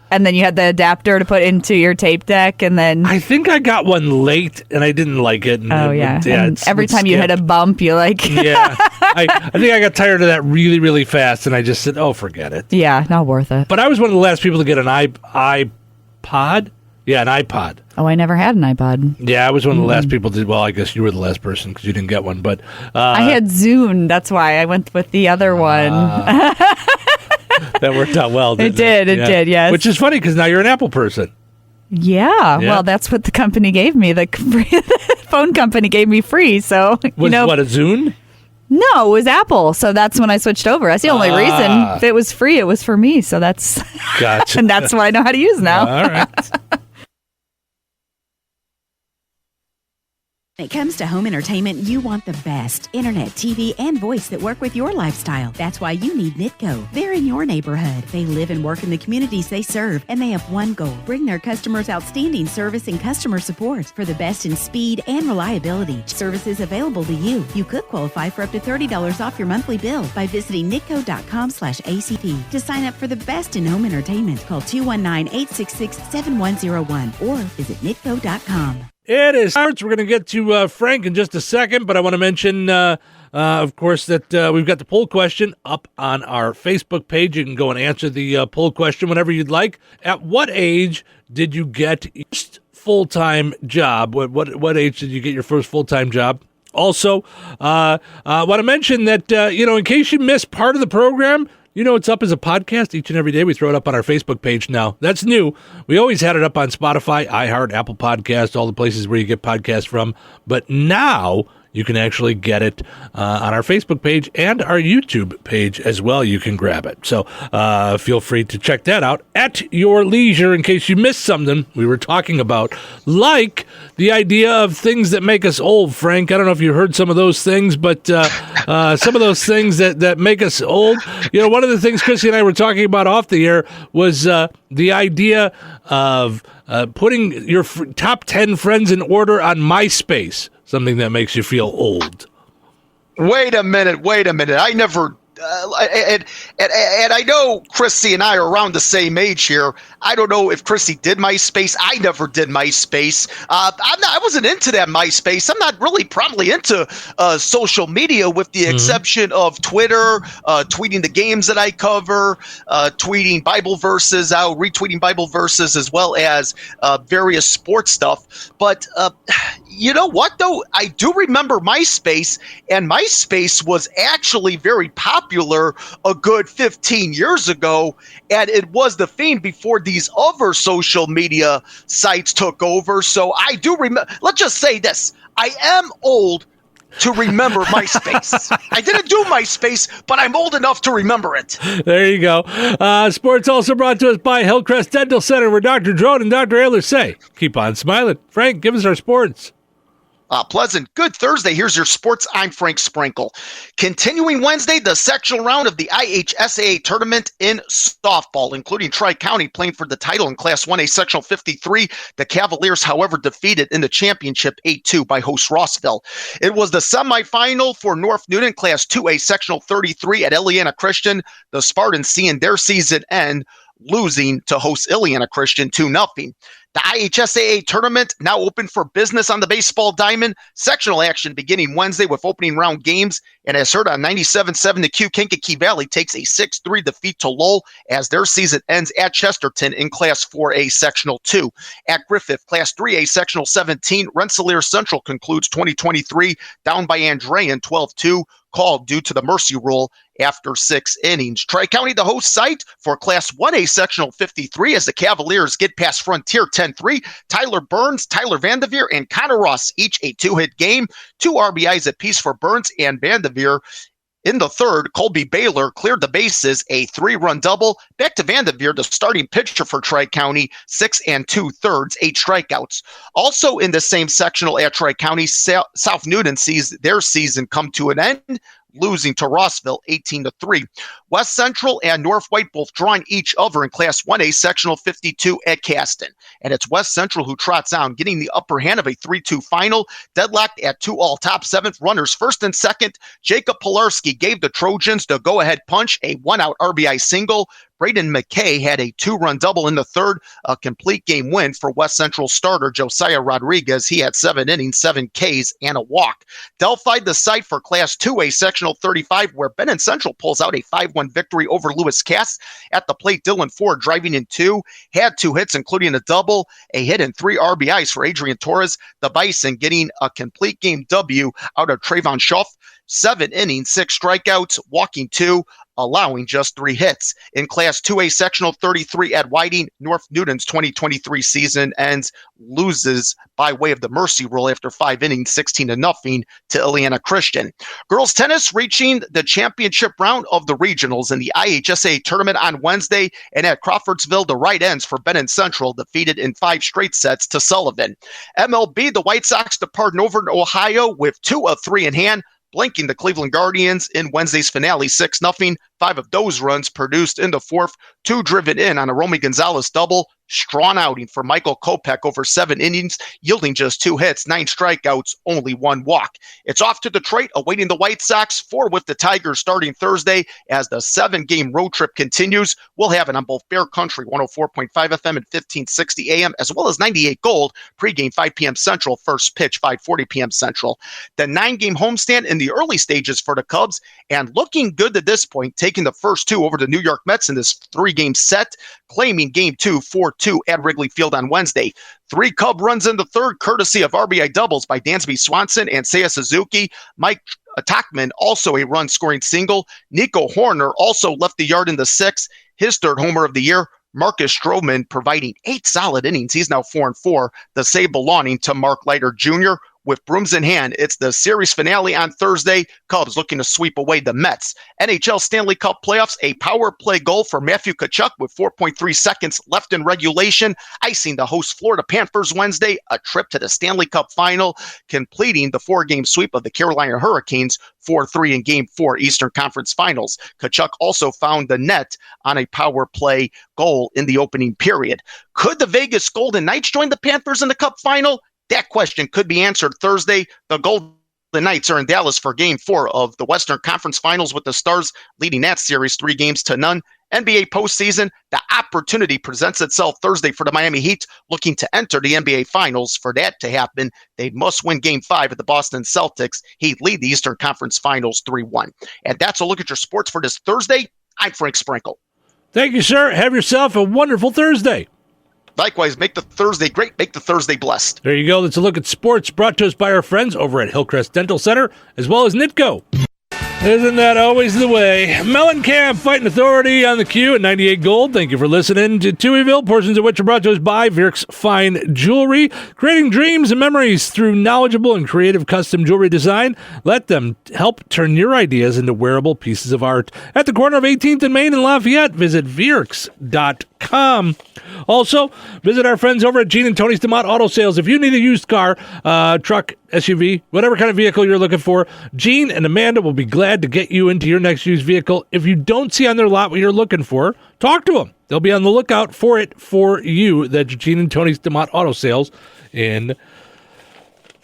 And then you had the adapter to put into your tape deck, and then... I think I got one late, and I didn't like it. And and every time you hit a bump, you like... Yeah. I think I got tired of that really, really fast, and I just said, forget it. Yeah, not worth it. But I was one of the last people to get an iPod. Yeah, an iPod. Oh, I never had an iPod. Yeah, I was one of the last people to... Well, I guess you were the last person because you didn't get one, but... I had Zune. That's why I went with the other one. That worked out well, didn't it? It did, yes. Which is funny because now you're an Apple person. Yeah, well, that's what the company gave me. The phone company gave me free, so, what, a Zune? No, it was Apple, so that's when I switched over. That's the only reason. If it was free, it was for me, so that's... Gotcha. And that's what I know how to use now. All right. When it comes to home entertainment, you want the best internet, TV, and voice that work with your lifestyle. That's why you need Nitco. They're in your neighborhood. They live and work in the communities they serve, and they have one goal: bring their customers outstanding service and customer support for the best in speed and reliability. Services available to you. You could qualify for up to $30 off your monthly bill by visiting nitco.com/ACP. To sign up for the best in home entertainment, call 219-866-7101 or visit nitco.com. It is. We're going to get to Frank in just a second, but I want to mention, of course, that we've got the poll question up on our Facebook page. You can go and answer the poll question whenever you'd like. At what age did you get your first full-time job? What age did you get your first full-time job? Also, I want to mention that, in case you missed part of the program, it's up as a podcast each and every day. We throw it up on our Facebook page now. That's new. We always had it up on Spotify, iHeart, Apple Podcasts, all the places where you get podcasts from. But now you can actually get it on our Facebook page and our YouTube page as well. You can grab it. So feel free to check that out at your leisure in case you missed something we were talking about, like the idea of things that make us old, Frank. I don't know if you heard some of those things, but some of those things that make us old. One of the things Chrissy and I were talking about off the air was the idea of putting your top 10 friends in order on MySpace. Something that makes you feel old. Wait a minute. I never... and I know Chrissy and I are around the same age here. I don't know if Chrissy did MySpace. I never did MySpace. I wasn't into that MySpace. I'm not really probably into social media with the exception of Twitter, tweeting the games that I cover, tweeting Bible verses out, retweeting Bible verses, as well as various sports stuff. But you know what, though? I do remember MySpace, and MySpace was actually very popular a good 15 years ago, and it was the theme before these other social media sites took over. So I do remember. Let's just say this. I am old to remember MySpace. I didn't do MySpace, but I'm old enough to remember it. There you go. Sports also brought to us by Hillcrest Dental Center, where Dr. Drone and Dr. Ayler say, keep on smiling. Frank, give us our sports. Pleasant. Good Thursday. Here's your sports. I'm Frank Sprinkle. Continuing Wednesday, the sectional round of the IHSAA tournament in softball, including Tri-County playing for the title in Class 1A Sectional 53. The Cavaliers, however, defeated in the championship 8-2 by host Rossville. It was the semifinal for North Newton Class 2A Sectional 33 at Ileana Christian. The Spartans seeing their season end, losing to host Ileana Christian 2-0. The IHSAA tournament now open for business on the baseball diamond. Sectional action beginning Wednesday with opening round games. And as heard on 97.7, the Kankakee Valley takes a 6-3 defeat to Lowell as their season ends at Chesterton in Class 4A Sectional 2. At Griffith, Class 3A Sectional 17, Rensselaer Central concludes 2023 down by Andrean 12-2. Called due to the mercy rule after 6 innings. Tri-County, the host site for Class 1A Sectional 53 as the Cavaliers get past Frontier 10-3. Tyler Burns, Tyler Vanderveer, and Connor Ross, each a 2-hit game. 2 RBIs apiece for Burns and Vanderveer. In the third, Colby Baylor cleared the bases, a 3-run double. Back to Vanderveer, the starting pitcher for Tri-County, 6 2/3, 8 strikeouts. Also in the same sectional at Tri-County, South Newton sees their season come to an end, losing to Rossville 18-3. West Central and North White both drawing each other in Class 1A Sectional 52 at Caston. And it's West Central who trots on, getting the upper hand of a 3-2 final, deadlocked at 2-all top 7th. Runners first and second. Jacob Pilarski gave the Trojans the go-ahead punch, a 1-out RBI single. Braden McKay had a 2-run double in the third, a complete game win for West Central starter Josiah Rodriguez. He had 7 innings, 7 Ks, and a walk. Delphi the site for Class 2A Sectional 35, where Benton Central pulls out a 5-1 victory over Lewis Cass. At the plate, Dylan Ford driving in 2, had 2 hits, including a double, a hit, and 3 RBIs for Adrian Torres. The Bison getting a complete game W out of Trayvon Schuff. 7 innings, 6 strikeouts, walking 2, allowing just 3 hits. In Class 2A Sectional 33 at Whiting, North Newton's 2023 season ends, loses by way of the mercy rule after 5 innings, 16-0 to Ileana Christian. Girls tennis reaching the championship round of the regionals in the IHSA tournament on Wednesday, and at Crawfordsville, the right ends for Benton Central defeated in 5 straight sets to Sullivan. MLB, the White Sox depart Northern Ohio with 2 of 3 in hand, blanking the Cleveland Guardians in Wednesday's finale 6-0. 5 of those runs produced in the fourth, 2 driven in on a Romy Gonzalez double. Strong outing for Michael Kopech over 7 innings, yielding just 2 hits, 9 strikeouts, only 1 walk. It's off to Detroit, awaiting the White Sox, 4 with the Tigers starting Thursday as the 7-game road trip continues. We'll have it on both Bear Country, 104.5 FM and 1560 AM, as well as 98 Gold, pregame 5 p.m. Central, first pitch 5:40 p.m. Central. The 9-game homestand in the early stages for the Cubs, and looking good to this point, taking the first 2 over the New York Mets in this 3-game set, claiming Game 2 4-2 at Wrigley Field on Wednesday. 3 Cub runs in the third, courtesy of RBI doubles by Dansby Swanson and Seiya Suzuki. Mike Tachman also a run-scoring single. Nico Horner also left the yard in the 6th, his 3rd homer of the year. Marcus Stroman providing 8 solid innings. He's now 4-4, the save belonging to Mark Leiter Jr. With brooms in hand, it's the series finale on Thursday. Cubs looking to sweep away the Mets. NHL Stanley Cup playoffs, a power play goal for Matthew Tkachuk with 4.3 seconds left in regulation, icing the host Florida Panthers Wednesday, a trip to the Stanley Cup final, completing the 4-game sweep of the Carolina Hurricanes 4-3 in Game 4 Eastern Conference Finals. Tkachuk also found the net on a power play goal in the opening period. Could the Vegas Golden Knights join the Panthers in the Cup final? That question could be answered Thursday. The Golden Knights are in Dallas for Game 4 of the Western Conference Finals, with the Stars leading that series 3-0. NBA postseason, the opportunity presents itself Thursday for the Miami Heat, looking to enter the NBA Finals. For that to happen, they must win Game 5 at the Boston Celtics. Heat lead the Eastern Conference Finals 3-1. And that's a look at your sports for this Thursday. I'm Frank Sprinkle. Thank you, sir. Have yourself a wonderful Thursday. Likewise, make the Thursday great, make the Thursday blessed. There you go. That's a look at sports brought to us by our friends over at Hillcrest Dental Center, as well as Nitco. Isn't that always the way? Mellencamp, Fighting Authority on the queue at 98 Gold. Thank you for listening to Touhyville, portions of which are brought to us by Virk's Fine Jewelry, creating dreams and memories through knowledgeable and creative custom jewelry design. Let them help turn your ideas into wearable pieces of art. At the corner of 18th and Main in Lafayette, visit Virks.com. Also, visit our friends over at Gene and Tony's DeMott Auto Sales. If you need a used car, truck, SUV, whatever kind of vehicle you're looking for, Gene and Amanda will be glad to get you into your next used vehicle. If you don't see on their lot what you're looking for, talk to them. They'll be on the lookout for it for you. That's Gene and Tony's DeMott Auto Sales in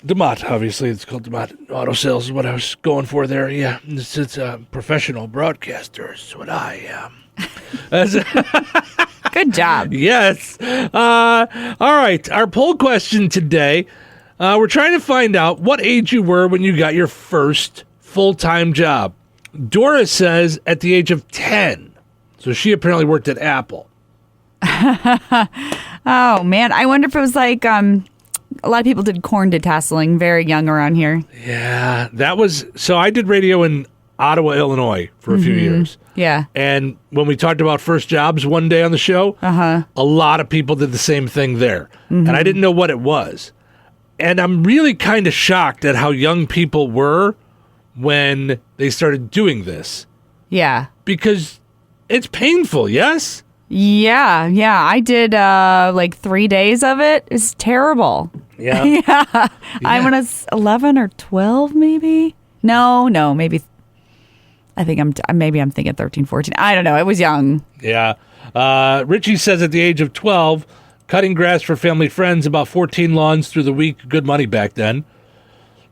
DeMott. Obviously, it's called DeMott Auto Sales is what I was going for there. Yeah, it's a professional broadcaster is what I am. Good job. Yes. All right. Our poll question today, we're trying to find out what age you were when you got your first full-time job. Dora says at the age of 10. So she apparently worked at Apple. Oh, man. I wonder if it was like a lot of people did corn detasseling very young around here. Yeah. That was – so I did radio in Ottawa, Illinois for a few years. Yeah. And when we talked about first jobs one day on the show, a lot of people did the same thing there. And I didn't know what it was. And I'm really kind of shocked at how young people were when they started doing this. Yeah. Because it's painful, yes? Yeah. I did like 3 days of it. It's terrible. Yeah. Yeah. I'm going to 11 or 12 maybe. No, maybe. I think I'm thinking 13, 14. I don't know. It was young. Yeah. Richie says at the age of 12, cutting grass for family friends, about 14 lawns through the week, good money back then.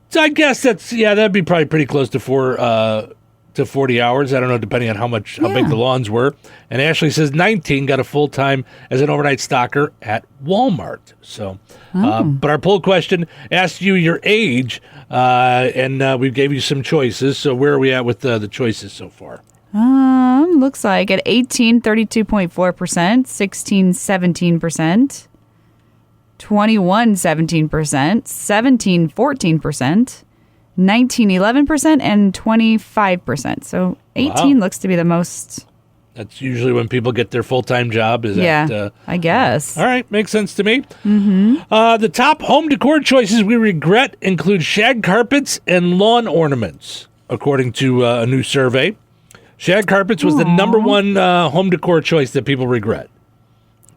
So I guess that'd be probably pretty close to 40 hours. I don't know, depending on how big the lawns were. And Ashley says 19, got a full-time as an overnight stocker at Walmart. So, but our poll question asked you your age, and we gave you some choices. So where are we at with the choices so far? Looks like at 18, 32.4%, 16, 17%, 21, 17%, 17, 14%, 19, 11%, and 25%. So 18 looks to be the most. That's usually when people get their full-time job. I guess. All right, makes sense to me. Mm-hmm. The top home decor choices we regret include shag carpets and lawn ornaments, according to a new survey. Shag carpets was the number one home decor choice that people regret.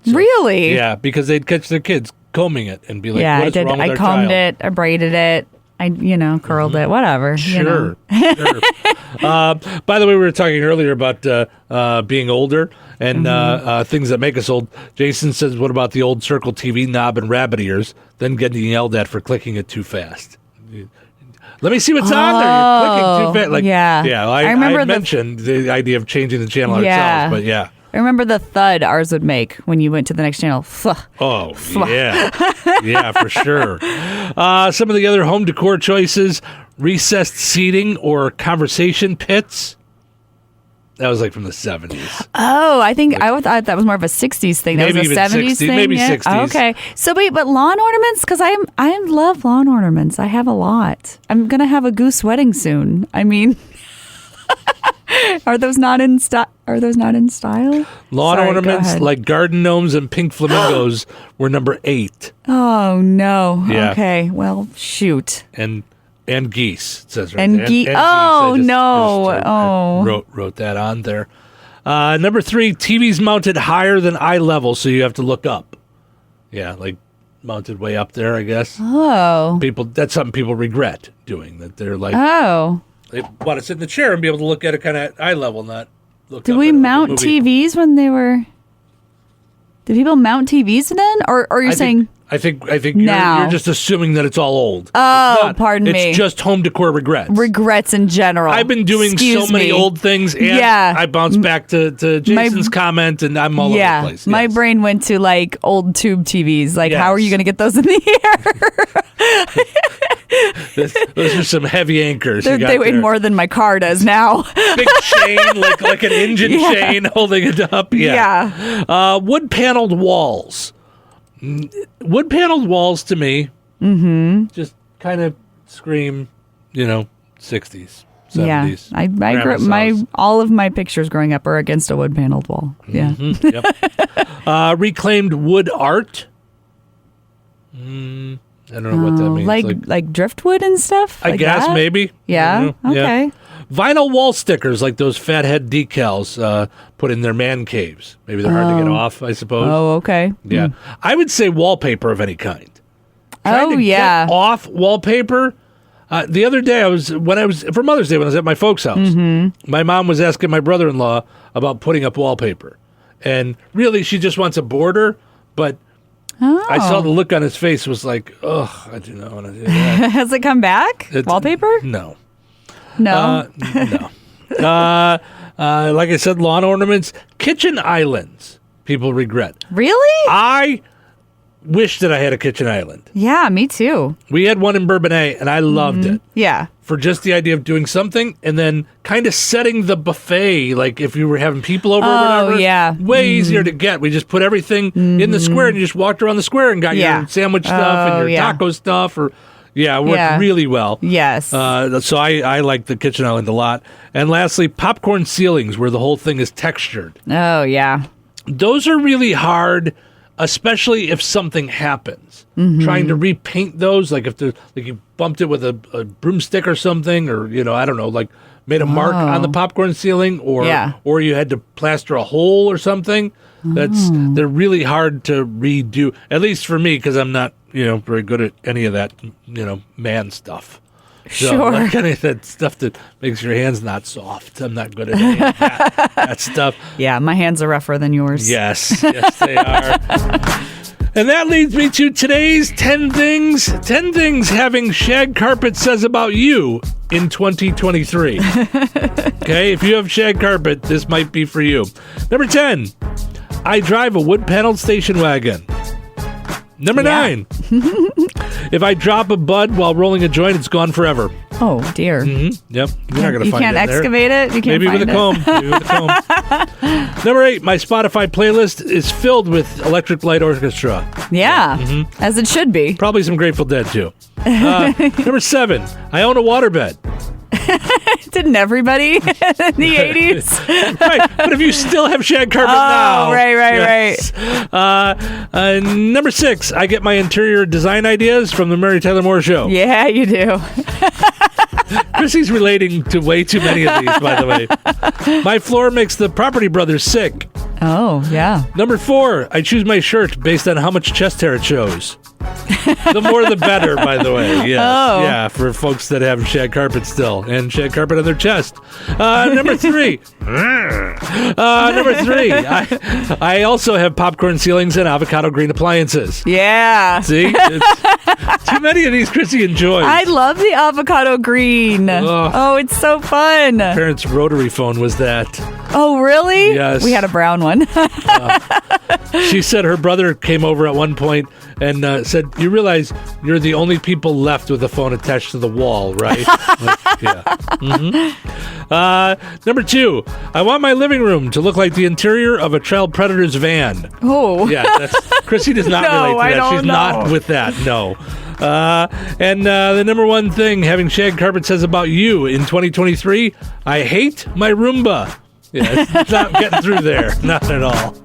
So, really? Yeah, because they'd catch their kids combing it and be like, yeah, what is wrong with I combed it, I braided it, I curled it, whatever. Sure. Sure. By the way, we were talking earlier about being older and things that make us old. Jason says, what about the old circle TV knob and rabbit ears, then getting yelled at for clicking it too fast? Let me see what's on there. You're clicking too fast. Yeah. I remember I mentioned the idea of changing the channel ourselves, but yeah. I remember the thud ours would make when you went to the next channel. Oh, yeah. Yeah, for sure. Some of the other home decor choices, recessed seating or conversation pits. That was like from the 70s. Oh, I thought that was more of a 60s thing. That was a 70s thing? Maybe 60s. Okay. So wait, but lawn ornaments? Because I love lawn ornaments. I have a lot. I'm going to have a goose wedding soon. I mean... Are those not in style? Lawn ornaments like garden gnomes and pink flamingos were number 8. Oh no! Yeah. Okay, well, shoot. And geese, it says right and there. Geese. Oh no! Wrote that on there. Number 3, TVs mounted higher than eye level, so you have to look up. Yeah, like mounted way up there, I guess. Oh. That's something people regret doing. That they're like. Oh. They want to sit in the chair and be able to look at it kind of at eye level, not look up. Did we mount TVs when they were... Did people mount TVs then? Or are you saying... I think now. You're just assuming that it's all old. Oh, pardon me. It's just home decor regrets. Regrets in general. I've been doing so many old things, and I bounced back to Jason's comment, and I'm all over the place. Yes. My brain went to like old tube TVs. Like, how are you going to get those in the air? Those are some heavy anchors. They weigh more than my car does now. Big chain, like an engine chain holding it up. Yeah. Wood paneled walls. Wood paneled walls to me just kind of scream, 60s, 70s. Yeah, all of my pictures growing up are against a wood paneled wall. Yeah. Yep. Reclaimed wood art. I don't know what that means. Like driftwood and stuff? I guess that? Maybe. Yeah. Okay. Yeah. Vinyl wall stickers like those fathead decals put in their man caves. Maybe they're hard to get off, I suppose. Oh, okay. Yeah. I would say wallpaper of any kind. Get off wallpaper. The other day, for Mother's Day when I was at my folks' house, my mom was asking my brother-in-law about putting up wallpaper. And really, she just wants a border, but... I saw the look on his face was like, oh, I do not want to do that. Has it come back? Wallpaper? No. No? No. Like I said, lawn ornaments, kitchen islands, people regret. Really? I wish that I had a kitchen island. Yeah, me too. We had one in Bourbonnais, and I loved it. Yeah. For just the idea of doing something and then kind of setting the buffet, like if you were having people over or whatever. Yeah. Way easier to get. We just put everything in the square and you just walked around the square and got your sandwich stuff and your taco stuff. It worked really well. Yes. So I like the kitchen island a lot. And lastly, popcorn ceilings where the whole thing is textured. Oh, yeah. Those are really hard especially if something happens. Mm-hmm. Trying to repaint those, like if you bumped it with a broomstick or something, or I don't know, like made a mark on the popcorn ceiling, or you had to plaster a hole or something. They're really hard to redo. At least for me, because I'm not very good at any of that man stuff. So, sure. Like any of that stuff that makes your hands not soft. I'm not good at any of that stuff. Yeah, my hands are rougher than yours. Yes, they are. And that leads me to today's 10 things. 10 things having shag carpet says about you in 2023. Okay, if you have shag carpet, this might be for you. Number 10, I drive a wood-paneled station wagon. Number 9, if I drop a bud while rolling a joint, it's gone forever. Oh, dear. Mm-hmm. Yep. You're not going to find it. You can't excavate it? You can't Maybe find with a comb. Maybe with a comb. Number 8, my Spotify playlist is filled with Electric Light Orchestra. Yeah, as it should be. Probably some Grateful Dead, too. Number 7, I own a waterbed. Didn't everybody in the 80s? Right, but if you still have shag carpet now. Right. Number 6, I get my interior design ideas from the Mary Tyler Moore Show. Yeah, you do. Chrissy's relating to way too many of these, by the way. My floor makes the Property Brothers sick. Oh, yeah. Number 4, I choose my shirt based on how much chest hair it shows. The more the better, by the way. Yes. Oh. Yeah, for folks that have shag carpet still and shag carpet on their chest. Number 3. I also have popcorn ceilings and avocado green appliances. Yeah. See? Too many of these Chrissy enjoys. I love the avocado green. Oh, it's so fun. Parents' rotary phone was that. Oh, really? Yes. We had a brown one. She said her brother came over at one point and said, you realize you're the only people left with a phone attached to the wall, right? Yeah. Mm-hmm. Number 2, I want my living room to look like the interior of a child predator's van. Oh. Yeah, Chrissy does not relate to that. I don't She's know. not with that, no. And the number 1 thing having shag carpet says about you in 2023, I hate my Roomba. Yeah, it's not getting through there. Not at all.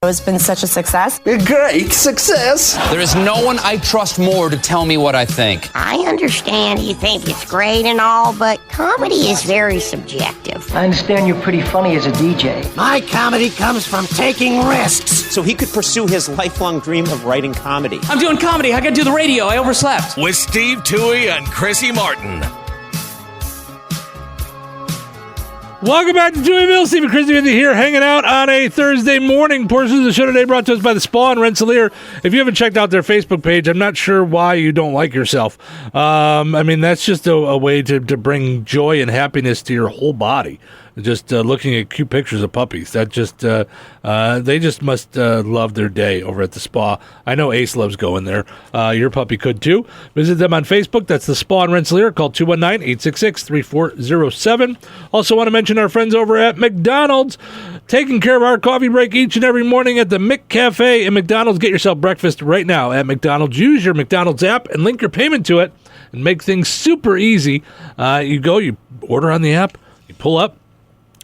It's been such a success. A great success. There is no one I trust more to tell me what I think. I understand you think it's great and all, but comedy is very subjective. I understand you're pretty funny as a DJ. My comedy comes from taking risks. So he could pursue his lifelong dream of writing comedy. I'm doing comedy. I gotta do the radio. I overslept. With Steve Touhy and Chrissy Martin. Welcome back to Touhyville. Steve and Chrissy with you here, hanging out on a Thursday morning. Portions of the show today brought to us by the Spa in Rensselaer. If you haven't checked out their Facebook page, I'm not sure why you don't like yourself. That's just a way to bring joy and happiness to your whole body. Just looking at cute pictures of puppies. That just they just must love their day over at the spa. I know Ace loves going there. Your puppy could too. Visit them on Facebook. That's the Spa in Rensselaer. Call 219-866-3407. Also want to mention our friends over at McDonald's, taking care of our coffee break each and every morning at the McCafe and McDonald's. Get yourself breakfast right now at McDonald's. Use your McDonald's app and link your payment to it and make things super easy. You order on the app, you pull up,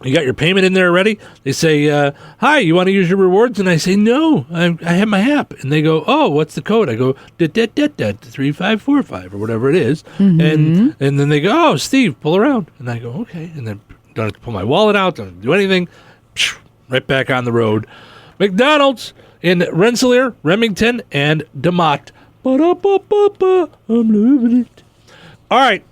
you got your payment in there already. They say, hi, you want to use your rewards? And I say, no, I have my app. And they go, oh, what's the code? I go, 3545 or whatever it is. Mm-hmm. And then they go, oh, Steve, pull around. And I go, okay. And then don't have to pull my wallet out, don't have to do anything. Right back on the road. McDonald's in Rensselaer, Remington, and DeMott. Ba-da-ba-ba-ba, I'm loving it. All right.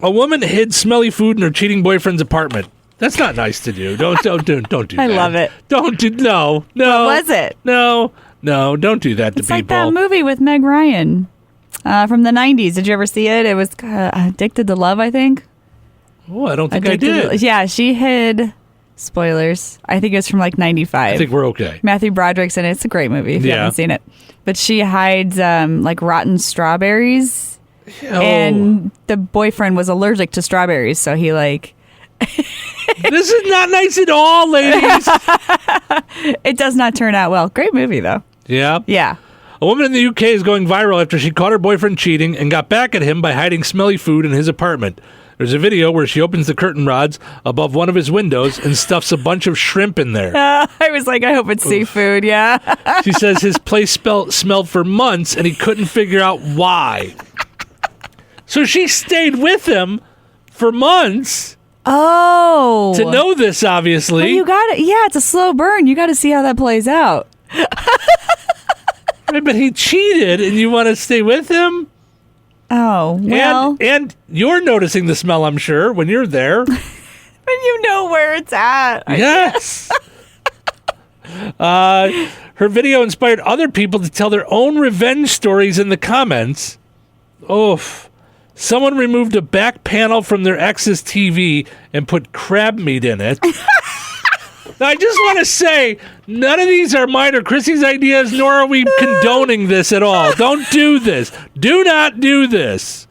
A woman hid smelly food in her cheating boyfriend's apartment. That's not nice to do. Don't do that. I love it. No. What was it? No, don't do that to people. It's like that movie with Meg Ryan from the 90s. Did you ever see it? It was Addicted to Love, I think. Oh, I don't think I did. Yeah, she hid, spoilers, I think it was from like 95. I think we're okay. Matthew Broderick's in it. It's a great movie if you haven't seen it. But she hides like rotten strawberries. Oh. And the boyfriend was allergic to strawberries, so he like... This is not nice at all, ladies. It does not turn out well. Great movie, though. Yeah? Yeah. A woman in the UK is going viral after she caught her boyfriend cheating and got back at him by hiding smelly food in his apartment. There's a video where she opens the curtain rods above one of his windows and stuffs a bunch of shrimp in there. I was like, I hope it's seafood, yeah. She says his place smelled for months and he couldn't figure out why. So she stayed with him for months. Oh. To know this, obviously. Well, you got it. Yeah, it's a slow burn. You got to see how that plays out. Right, but he cheated and you want to stay with him? Oh, well. And you're noticing the smell, I'm sure, when you're there. When you know where it's at. Yes. Her video inspired other people to tell their own revenge stories in the comments. Oof. Someone removed a back panel from their ex's TV and put crab meat in it. Now, I just want to say, none of these are mine or Chrissy's ideas, nor are we condoning this at all. Don't do this. Do not do this.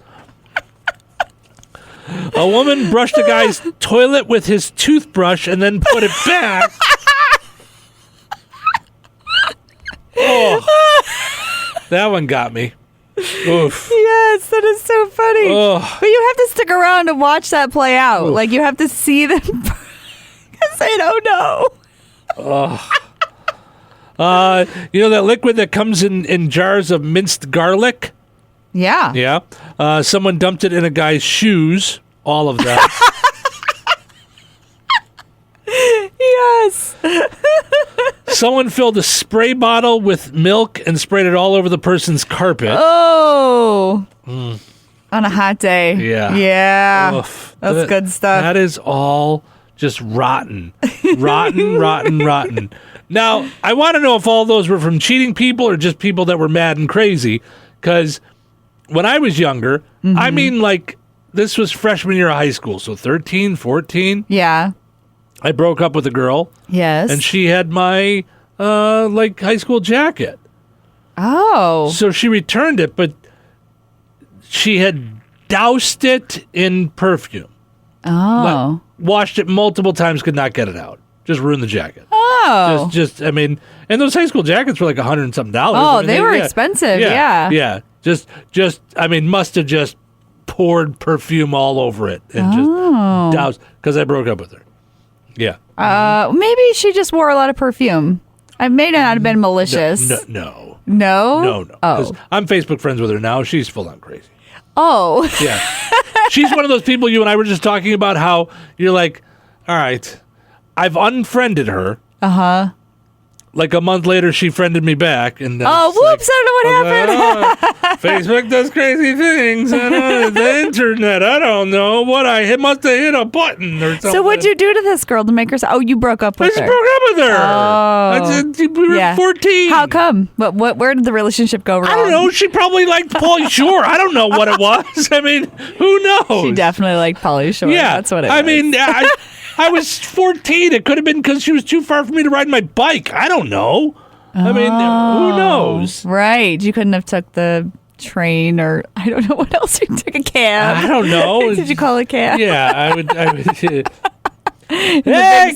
A woman brushed a guy's toilet with his toothbrush and then put it back. Oh, that one got me. Oof. Yes, that is so funny. Ugh. But you have to stick around to watch that play out. Oof. Like, you have to see them because they don't know. You know that liquid that comes in jars of minced garlic? Yeah. Yeah. Someone dumped it in a guy's shoes. All of that. Yes. Someone filled a spray bottle with milk and sprayed it all over the person's carpet. Oh. On a hot day. Yeah. Yeah. Oof. That's good stuff. That is all just rotten. Rotten. Now, I want to know if all those were from cheating people or just people that were mad and crazy. Because when I was younger, I mean, like, this was freshman year of high school. So 13, 14. Yeah. I broke up with a girl. Yes. And she had my, high school jacket. Oh. So she returned it, but she had doused it in perfume. Oh. Washed it multiple times, could not get it out. Just ruined the jacket. Oh. I mean, and those high school jackets were like $100 and something. Oh, I mean, they were expensive. Yeah. Yeah. Must have just poured perfume all over it and just doused, because I broke up with her. Yeah. Maybe she just wore a lot of perfume. I may not have been malicious. No. No? Oh. I'm Facebook friends with her now. She's full on crazy. Oh. Yeah. She's one of those people you and I were just talking about, how you're like, all right, I've unfriended her. Uh-huh. Like a month later, she friended me back. And whoops, I don't know what happened. Facebook does crazy things. The internet, I don't know. Must have hit a button or something. So what'd you do to this girl to make her... Oh, you broke up with her. I just broke up with her. Oh. We were 14. How come? Where did the relationship go wrong? I don't know. She probably liked Pauly Shore. I don't know what it was. I mean, who knows? She definitely liked Pauly Shore. Yeah. That's what it was. I mean... I was 14. It could have been because she was too far for me to ride my bike. I don't know. I mean, who knows? Right. You couldn't have took the train, or I don't know what else. You took a cab. I don't know. Did you call a cab? Yeah, I would. Hey,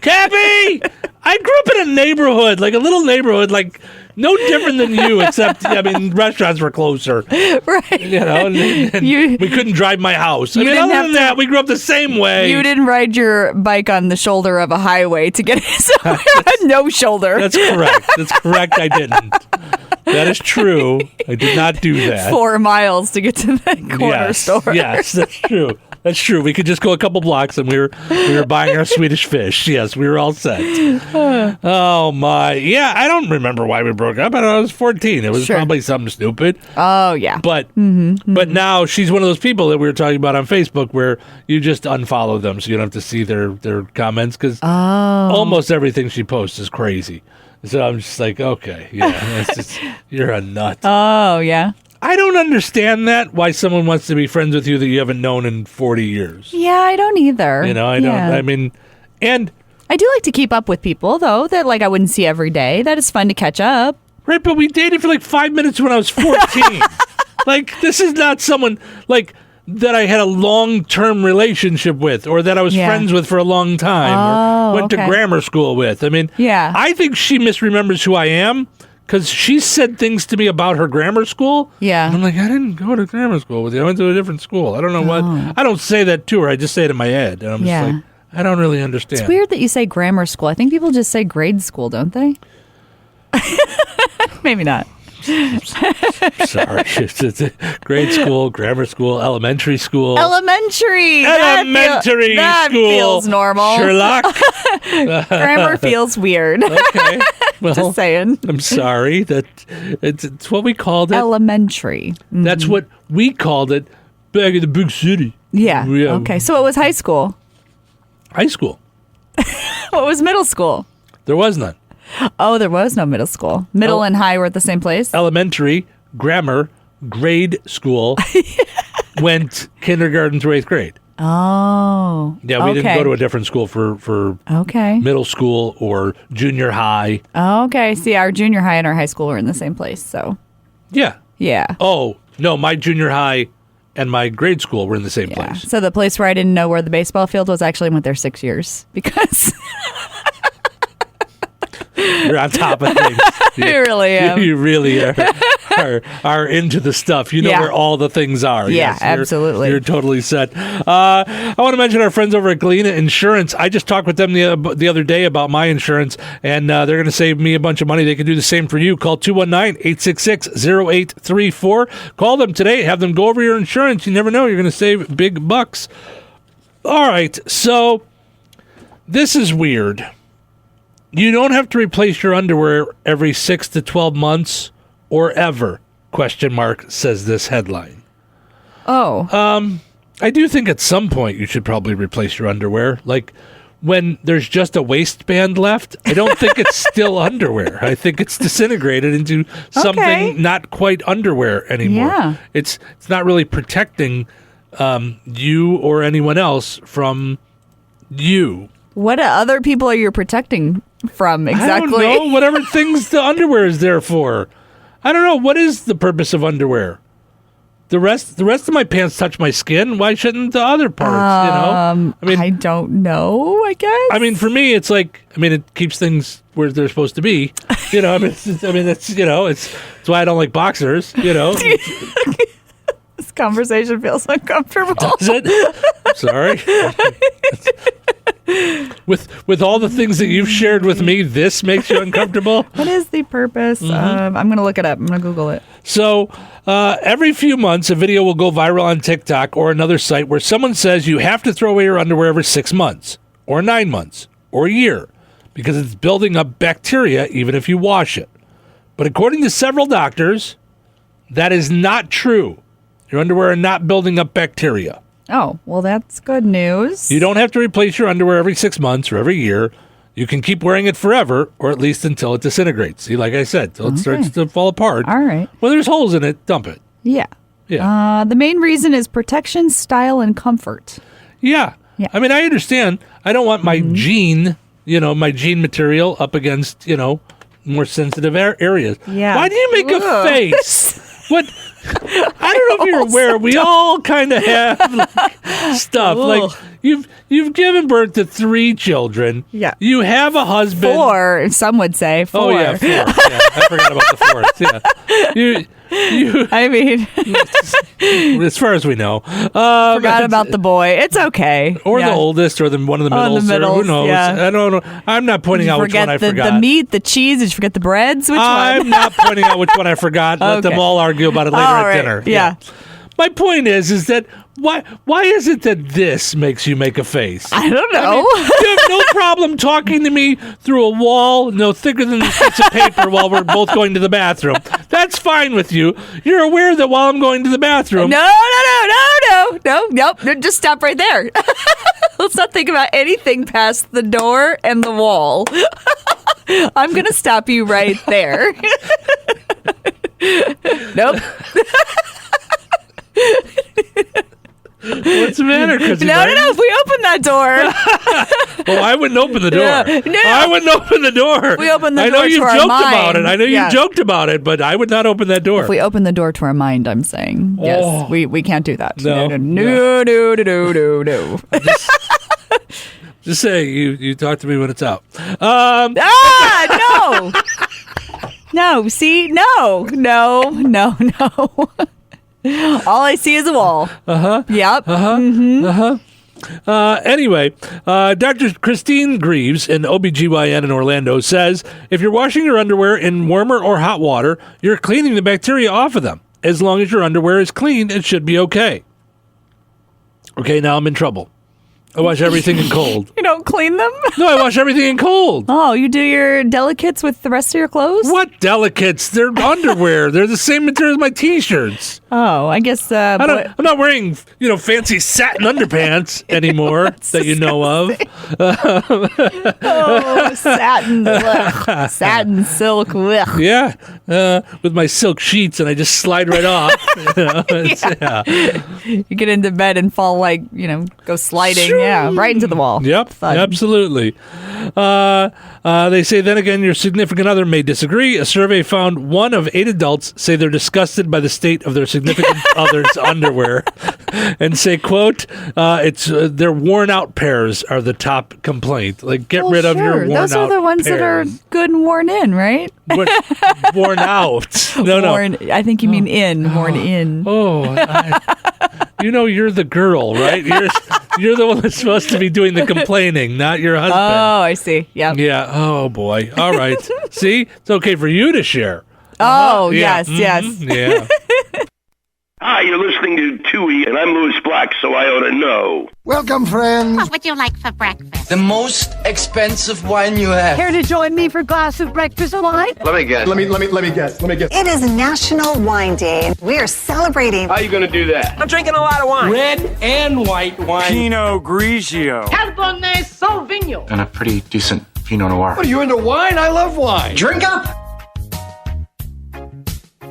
Cappy! I grew up in a neighborhood, like a little neighborhood, like no different than you, except, I mean, restaurants were closer. Right. You know, and we couldn't drive my house. I mean, other than that, we grew up the same way. You didn't ride your bike on the shoulder of a highway to get somewhere. No shoulder. That's correct. I didn't. That is true. I did not do that. 4 miles to get to the corner store. Yes, that's true. That's true. We could just go a couple blocks and we were buying our Swedish fish. Yes, we were all set. Oh, my. Yeah, I don't remember why we broke up. I was 14. It was probably something stupid. Oh, yeah. But but now she's one of those people that we were talking about on Facebook where you just unfollow them so you don't have to see their comments, because almost everything she posts is crazy. So I'm just like, okay, yeah, you're a nut. Oh, yeah. I don't understand that, why someone wants to be friends with you that you haven't known in 40 years. Yeah, I don't either. You know, I don't. I mean, and I do like to keep up with people, though, that like I wouldn't see every day. That is fun to catch up. Right, but we dated for like 5 minutes when I was 14. Like, this is not someone like that I had a long-term relationship with, or that I was friends with for a long time, or went to grammar school with. I mean, I think she misremembers who I am, because she said things to me about her grammar school. Yeah. And I'm like, I didn't go to grammar school with you. I went to a different school. I don't know what. I don't say that to her. I just say it in my head. And I'm just like, I don't really understand. It's weird that you say grammar school. I think people just say grade school, don't they? Maybe not. Sorry. It's grade school, grammar school, elementary school. Elementary school. That feels normal. Sherlock. Grammar feels weird. Okay. Well, just saying. I'm sorry. It's what we called it. Elementary. Mm-hmm. That's what we called it back in the big city. Yeah. Okay. So it was high school. High school. What was middle school? There was none. Oh, there was no middle school. Middle and high were at the same place? Elementary, grammar, grade school, went kindergarten through 8th grade. Oh. Yeah, we didn't go to a different school for middle school or junior high. Okay. See, our junior high and our high school were in the same place, so. Yeah. Yeah. Oh, no, my junior high and my grade school were in the same place. So the place where I didn't know where the baseball field was, I actually went there 6 years because... You're on top of things. You really am. You really are into the stuff. You know where all the things are. Yeah, yes, absolutely. You're totally set. I want to mention our friends over at Galena Insurance. I just talked with them the other day about my insurance, and they're going to save me a bunch of money. They can do the same for you. Call 219-866-0834. Call them today. Have them go over your insurance. You never know. You're going to save big bucks. All right, so this is weird. You don't have to replace your underwear every 6 to 12 months or ever, ? Says this headline. Oh. I do think at some point you should probably replace your underwear. Like when there's just a waistband left, I don't think it's still underwear. I think it's disintegrated into something not quite underwear anymore. Yeah. It's not really protecting you or anyone else from you. What other people are you protecting from exactly? I don't know. Whatever things the underwear is there for. I don't know. What is the purpose of underwear? The rest of my pants touch my skin. Why shouldn't the other parts? I don't know. I guess. I mean, for me, it's like it keeps things where they're supposed to be. It's why I don't like boxers. This conversation feels uncomfortable. Does it? I'm sorry. With all the things that you've shared with me, this makes you uncomfortable? What is the purpose? I'm going to look it up. I'm going to Google it. So every few months, a video will go viral on TikTok or another site where someone says you have to throw away your underwear every 6 months or 9 months or a year because it's building up bacteria even if you wash it. But according to several doctors, that is not true. Your underwear are not building up bacteria. Oh, well, that's good news. You don't have to replace your underwear every 6 months or every year. You can keep wearing it forever, or at least until it disintegrates. See, like I said, until it starts to fall apart. All right. When there's holes in it, dump it. Yeah. Yeah. The main reason is protection, style, and comfort. Yeah. I mean, I understand. I don't want my jean material up against, more sensitive areas. Yeah. Why do you make a face? What? I don't know if you're aware. We all kind of have stuff. Like you've given birth to 3 children. Yeah. You have a husband. 4. Some would say 4. Oh yeah, 4. Yeah, I forgot about the 4th. Yeah. You. I mean, as far as we know, forgot about the boy. It's okay. Or the oldest, or one of the middles. Who knows? Yeah. I don't know. I'm not pointing out which one I forgot. The meat, the cheese. Did you forget the breads? Which one? I'm not pointing out which one I forgot. Let them all argue about it later at dinner. Yeah. My point is that why is it that this makes you make a face? I don't know. You have no problem talking to me through a wall no thicker than a piece of paper while we're both going to the bathroom. That's fine with you. You're aware that while I'm going to the bathroom. No. Just stop right there. Let's not think about anything past the door and the wall. I'm going to stop you right there. Nope. What's the matter? No. If we open that door. Well, I wouldn't open the door. No. I wouldn't open the door. We open the door. I know you joked about it. I know you joked about it, but I would not open that door. If we open the door to our mind, I'm saying yes. We can't do that. No. Just say you talk to me when it's out. No. No, see? No. All I see is a wall. Uh-huh. Yep. Uh-huh. Mm-hmm. Uh-huh. Anyway, Dr. Christine Greaves, an OBGYN in Orlando, says if you're washing your underwear in warmer or hot water, you're cleaning the bacteria off of them. As long as your underwear is clean, it should be okay. Okay, now I'm in trouble. I wash everything in cold. You don't clean them? No, I wash everything in cold. Oh, you do your delicates with the rest of your clothes? What delicates? They're underwear. They're the same material as my T-shirts. Oh, I guess... I'm not wearing, fancy satin underpants anymore that you know of. Oh, satin. Ugh. Satin, silk. Ugh. Yeah, with my silk sheets, and I just slide right off. You get into bed and fall go sliding. Yeah, right into the wall. Yep, Fun. Absolutely. They say, then again, your significant other may disagree. A survey found 1 of 8 adults say they're disgusted by the state of their significant other's underwear and say, quote, it's their worn-out pairs are the top complaint. Like, get rid of your worn-out Those are the ones pairs. that are good and worn in, right? Worn out. No. I think you mean in. Worn in. You're the girl, right? You're the one that's supposed to be doing the complaining, not your husband. Oh, I see. Yep. Yeah. Oh, boy. All right. See? It's okay for you to share. Oh, Yeah. yes. Yeah. Hi, you're listening to Touhy, and I'm Louis Black, so I ought to know. Welcome, friends. What would you like for breakfast? The most expensive wine you have. Care to join me for a glass of breakfast wine? Let me guess. Let me guess. It is National Wine Day. We are celebrating. How are you going to do that? I'm drinking a lot of wine. Red and white wine. Pinot Grigio. Cabernet Sauvignon. And a pretty decent Pinot Noir. What, are you into wine? I love wine. Drink up.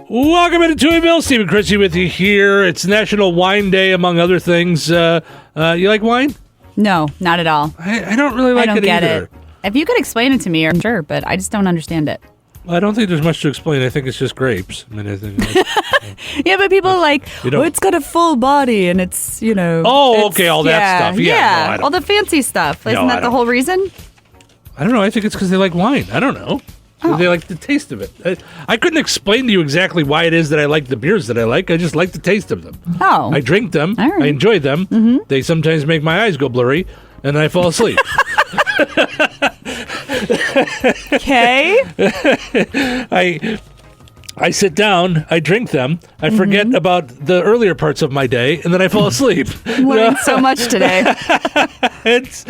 Welcome into Touhyville. Steve and Chrissy with you here. It's National Wine Day, among other things. You like wine? No, not at all. I don't really like I don't get either. it. If you could explain it to me, I'm sure, but I just don't understand it. I don't think there's much to explain. I think it's just grapes. I mean, I think yeah, but people are like, it's got a full body and it's, Oh, okay, all that stuff. Yeah, no, all the fancy stuff. Isn't that the whole reason? I don't know. I think it's because they like wine. I don't know. Oh. They like the taste of it. I couldn't explain to you exactly why it is that I like the beers that I like. I just like the taste of them. Oh. I drink them. Right. I enjoy them. Mm-hmm. They sometimes make my eyes go blurry, and I fall asleep. Okay. I sit down, I drink them, I forget about the earlier parts of my day, and then I fall asleep. Learned so much today. It's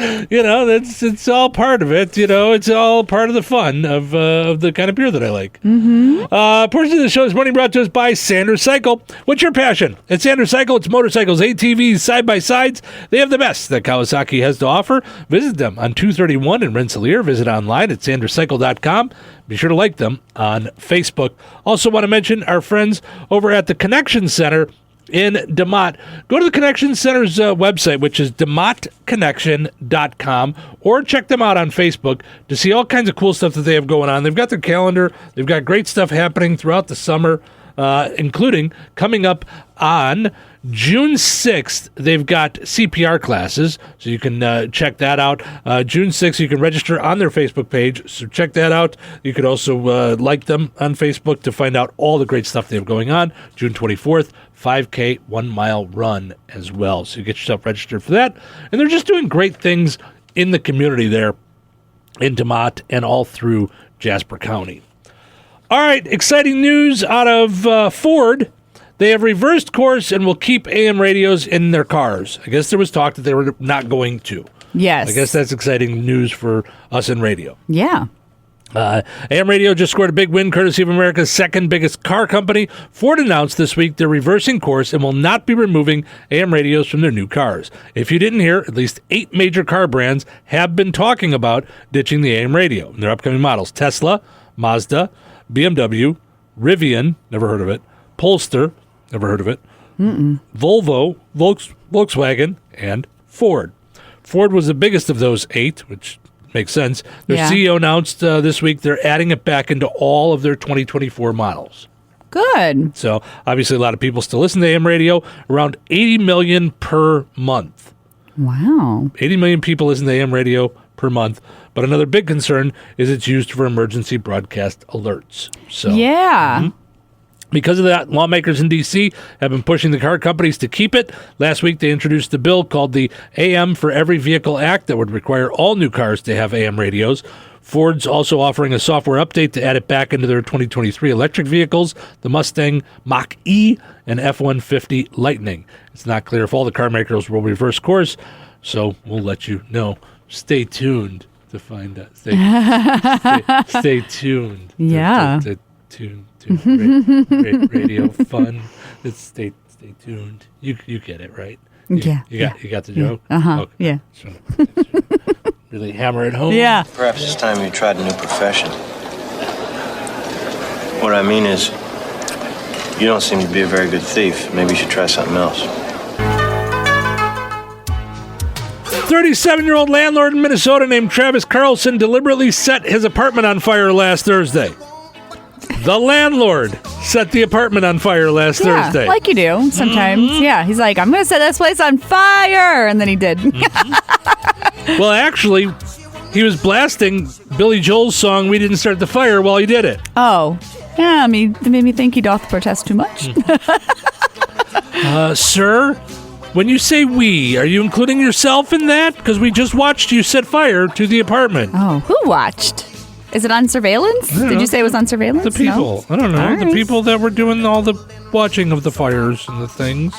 all part of it. It's all part of the fun of the kind of beer that I like. Portion of the show is morning brought to us by Sanders Cycle. What's your passion? At Sanders Cycle, it's motorcycles, ATVs, side-by-sides. They have the best that Kawasaki has to offer. Visit them on 231 in Rensselaer. Visit online at sanderscycle.com. Be sure to like them on Facebook. Also want to mention our friends over at the Connection Center in DeMott. Go to the Connection Center's website, which is demottconnection.com, or check them out on Facebook to see all kinds of cool stuff that they have going on. They've got their calendar. They've got great stuff happening throughout the summer, including coming up on June 6th, they've got CPR classes, so you can check that out. June 6th, you can register on their Facebook page, so check that out. You could also like them on Facebook to find out all the great stuff they have going on. June 24th, 5K 1-mile run as well, so you get yourself registered for that. And they're just doing great things in the community there in DeMott and all through Jasper County. All right, exciting news out of Ford. They have reversed course and will keep AM radios in their cars. I guess there was talk that they were not going to. Yes. I guess that's exciting news for us in radio. Yeah. AM radio just scored a big win courtesy of America's second biggest car company. Ford announced this week they're reversing course and will not be removing AM radios from their new cars. If you didn't hear, at least 8 major car brands have been talking about ditching the AM radio in their upcoming models. Tesla, Mazda, BMW, Rivian, never heard of it, Polestar, never heard of it, Volvo, Volkswagen, and Ford. Ford was the biggest of those 8, which makes sense. Their CEO announced this week they're adding it back into all of their 2024 models. Good. So, obviously, a lot of people still listen to AM radio, around 80 million per month. Wow. 80 million people listen to AM radio per month. But another big concern is it's used for emergency broadcast alerts. So yeah. Because of that, lawmakers in D.C. have been pushing the car companies to keep it. Last week, they introduced a bill called the AM for Every Vehicle Act that would require all new cars to have AM radios. Ford's also offering a software update to add it back into their 2023 electric vehicles, the Mustang Mach-E and F-150 Lightning. It's not clear if all the car makers will reverse course, so we'll let you know. Stay tuned to find out. Stay tuned. Yeah. Radio fun. Stay tuned. You get it, right? You got the joke? Uh-huh. Okay. Yeah. So, really hammer it home? Yeah. Perhaps it's time you tried a new profession. What I mean is, you don't seem to be a very good thief. Maybe you should try something else. 37-year-old landlord in Minnesota named Travis Carlson deliberately set his apartment on fire last Thursday. The landlord set the apartment on fire last Thursday. Like you do sometimes. Yeah, he's like, I'm going to set this place on fire. And then he did. Well, actually, he was blasting Billy Joel's song, We Didn't Start the Fire, while he did it. Oh. Yeah, I mean, it made me think he doth protest too much. Sir, when you say we, are you including yourself in that? Because we just watched you set fire to the apartment. Oh, who watched? Is it on surveillance? Did you say it was on surveillance? The people. No? I don't know. All The right. people that were doing all the watching of the fires and the things.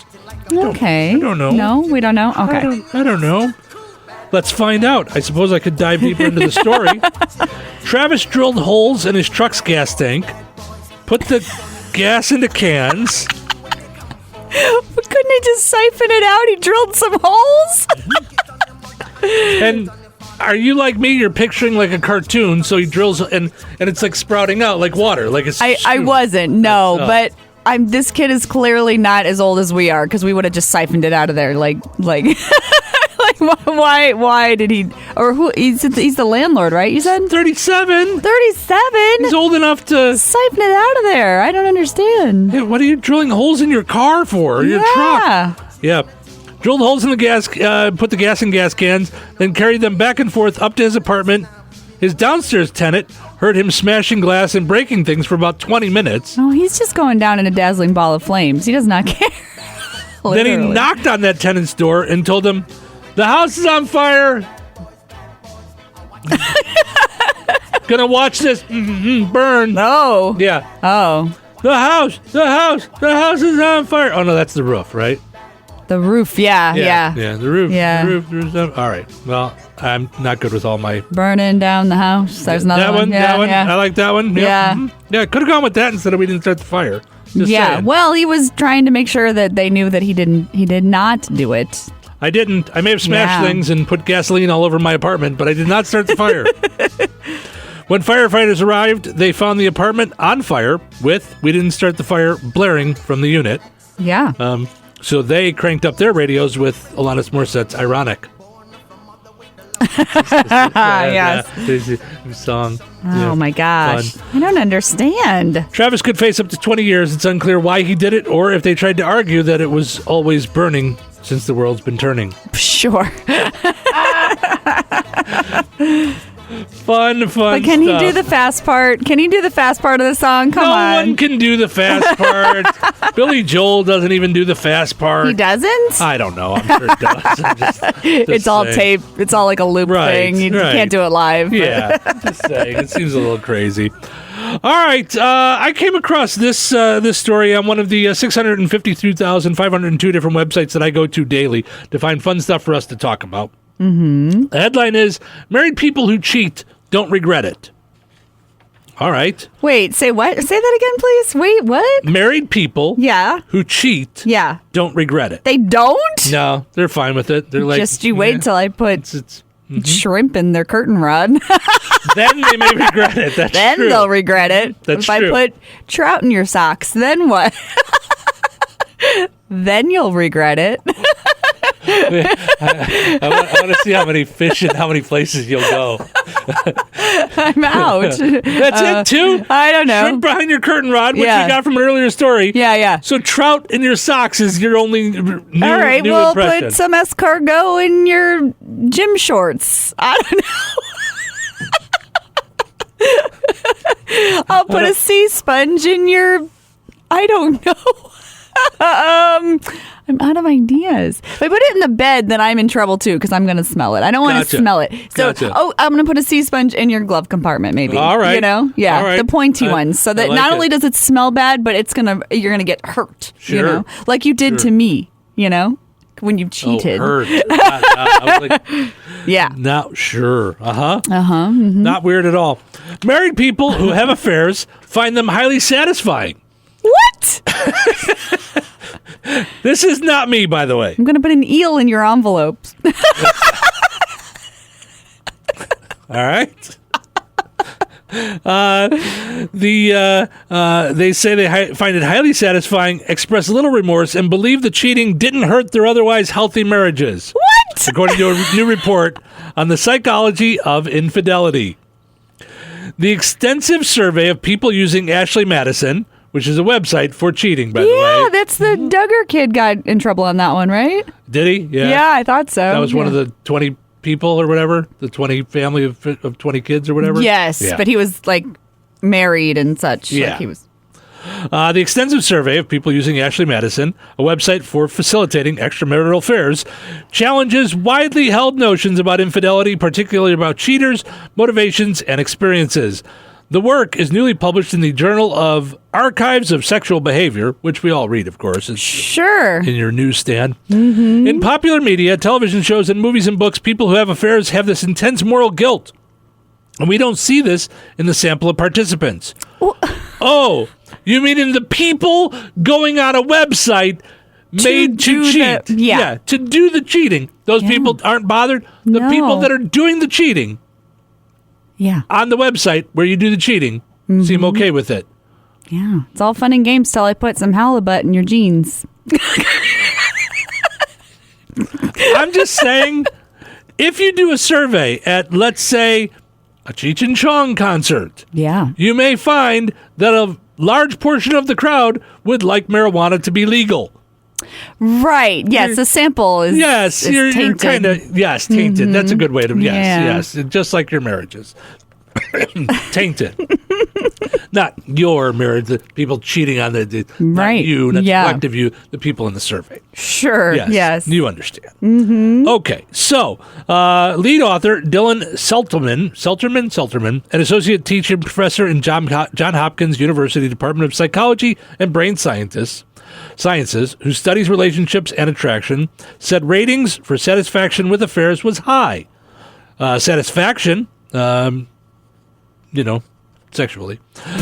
Okay. I don't know. No, we don't know? Okay. I don't know. Let's find out. I suppose I could dive deeper into the story. Travis drilled holes in his truck's gas tank, put the gas into cans. But couldn't he just siphon it out? He drilled some holes? And are you like me? You're picturing like a cartoon, so he drills and it's like sprouting out like water. Like it's I wasn't, no, but this kid is clearly not as old as we are, because we would have just siphoned it out of there. Like why did he, or who, he's the landlord, right? You said 37. 37? He's old enough to siphon it out of there. I don't understand. Yeah, what are you drilling holes in your car for? Or your truck? Yeah. Drilled holes in the gas, put the gas in gas cans, then carried them back and forth up to his apartment. His downstairs tenant heard him smashing glass and breaking things for about 20 minutes. Oh, he's just going down in a dazzling ball of flames. He does not care. Then he knocked on that tenant's door and told him, "The house is on fire. Gonna watch this burn." No. Yeah. Oh. The house is on fire. Oh, no, that's the roof, right? The roof, yeah. The roof. Yeah. The roof. All right. Well, I'm not good with all my... Burning down the house. There's another one. That one. I like that one. Yep. Yeah. Yeah, could have gone with that instead of We Didn't Start the Fire. Just saying. Well, he was trying to make sure that they knew that he did not do it. I didn't. I may have smashed things and put gasoline all over my apartment, but I did not start the fire. When firefighters arrived, they found the apartment on fire with We Didn't Start the Fire blaring from the unit. Yeah. So they cranked up their radios with Alanis Morissette's Ironic. Yes. Song. Oh, my gosh. Fun. I don't understand. Travis could face up to 20 years. It's unclear why he did it or if they tried to argue that it was always burning since the world's been turning. Sure. Fun But can stuff. he do the fast part? Can he do the fast part of the song? Come on. No one can do the fast part. Billy Joel doesn't even do the fast part. He doesn't? I don't know. I'm sure it does. It's all tape. It's all like a loop thing. You can't do it live. Yeah. Just saying. It seems a little crazy. All right. I came across this story on one of the 652,502 different websites that I go to daily to find fun stuff for us to talk about. Mm-hmm. The headline is, "Married people who cheat don't regret it." All right. Wait, say what? Say that again, please. Wait, what? Married people who cheat don't regret it. They don't? No, they're fine with it. They're like, just you wait till I put shrimp in their curtain rod. Then they may regret it. That's then true. They'll regret it. That's if true. I put trout in your socks, then what? Then you'll regret it. I want to see how many fish and how many places you'll go. I'm out. That's it, too? I don't know. Shrimp behind your curtain rod, which we got from an earlier story. Yeah. So trout in your socks is your only new All right, new we'll impression. put some escargot in your gym shorts. I don't know. I'll put a sea sponge in your... I don't know. I'm out of ideas. If I put it in the bed, then I'm in trouble too because I'm going to smell it. I don't want to smell it. So, I'm going to put a sea sponge in your glove compartment, maybe. All right. You know, yeah, right. the pointy ones, so that not only does it smell bad, but you're going to get hurt. Sure. You know, like you did to me. You know, when you cheated. Oh, hurt. I was like, yeah. Not sure. Mm-hmm. Not weird at all. Married people who have affairs find them highly satisfying. What? This is not me, by the way. I'm going to put an eel in your envelopes. All right. They say they find it highly satisfying, express little remorse, and believe the cheating didn't hurt their otherwise healthy marriages. What? According to a new report on the psychology of infidelity. The extensive survey of people using Ashley Madison, which is a website for cheating, by the way. Yeah, that's the Duggar kid got in trouble on that one, right? Did he? Yeah. Yeah, I thought so. That was one of the 20 people or whatever, the 20 family of 20 kids or whatever. Yes, yeah. But he was like married and such. Yeah. Like he was. The extensive survey of people using Ashley Madison, a website for facilitating extramarital affairs, challenges widely held notions about infidelity, particularly about cheaters, motivations, and experiences. The work is newly published in the Journal of Archives of Sexual Behavior, which we all read, of course. It's sure. In your newsstand. Mm-hmm. In popular media, television shows, and movies and books, people who have affairs have this intense moral guilt. And we don't see this in the sample of participants. Oh, you mean in the people going on a website made to cheat? To do the cheating. Those people aren't bothered. The people that are doing the cheating on the website where you do the cheating seem okay with it. Yeah. It's all fun and games till I put some halibut in your jeans. I'm just saying, if you do a survey at, let's say, a Cheech and Chong concert, you may find that a large portion of the crowd would like marijuana to be legal. Right. Yes, the sample is you're kind of tainted. Mm-hmm. That's a good way to yes, just like your marriages. Tainted. Not your marriage, the people cheating on the not you, not the collective you, the people in the survey. Sure. Yes. You understand. Mm-hmm. Okay. So, lead author Dylan Selterman, an associate teaching professor in John Hopkins University Department of Psychology and Brain Sciences, who studies relationships and attraction, said ratings for satisfaction with affairs was high. Satisfaction, sexually.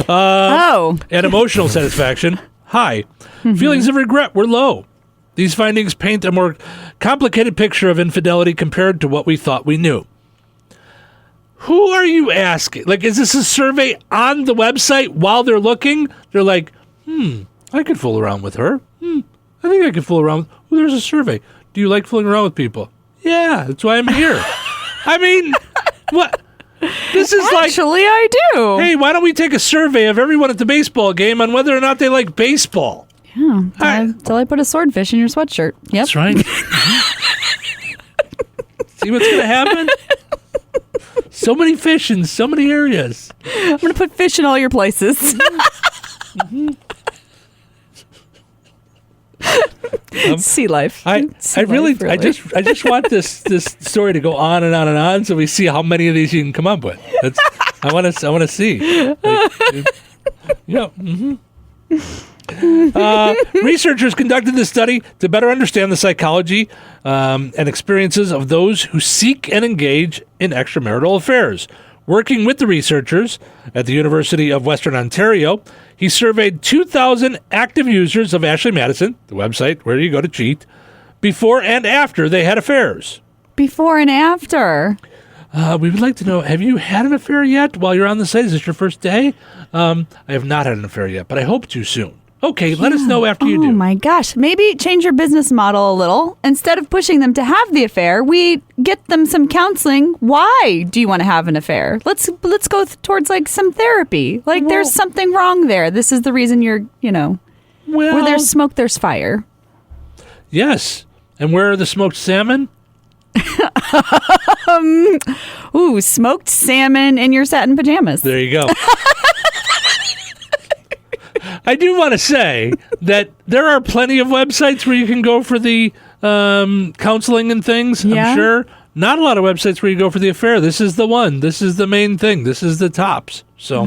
And emotional satisfaction, high. Mm-hmm. Feelings of regret were low. These findings paint a more complicated picture of infidelity compared to what we thought we knew. Who are you asking? Like, is this a survey on the website while they're looking? They're like, I could fool around with her. I think I could fool around. Well, there's a survey. Do you like fooling around with people? Yeah, that's why I'm here. I mean, what? This is Actually, I do. Hey, why don't we take a survey of everyone at the baseball game on whether or not they like baseball? Yeah, until I put a swordfish in your sweatshirt. Yep. That's right. See what's going to happen? So many fish in so many areas. I'm going to put fish in all your places. Mm-hmm. Sea life. I just want this story to go on and on and on, so we see how many of these you can come up with. I want to see. Researchers conducted this study to better understand the psychology and experiences of those who seek and engage in extramarital affairs. Working with the researchers at the University of Western Ontario, he surveyed 2,000 active users of Ashley Madison, the website where you go to cheat, before and after they had affairs. Before and after? We would like to know, have you had an affair yet while you're on the site? Is this your first day? I have not had an affair yet, but I hope to soon. Okay, let us know after you do. Oh my gosh. Maybe change your business model a little. Instead of pushing them to have the affair, we get them some counseling. Why do you want to have an affair? Let's go towards like some therapy. Like there's something wrong there. This is the reason you're, where there's smoke, there's fire. Yes. And where are the smoked salmon? Smoked salmon in your satin pajamas. There you go. I do want to say that there are plenty of websites where you can go for the counseling and things, Yeah. I'm sure. Not a lot of websites where you go for the affair. This is the one. This is the main thing. This is the tops. So,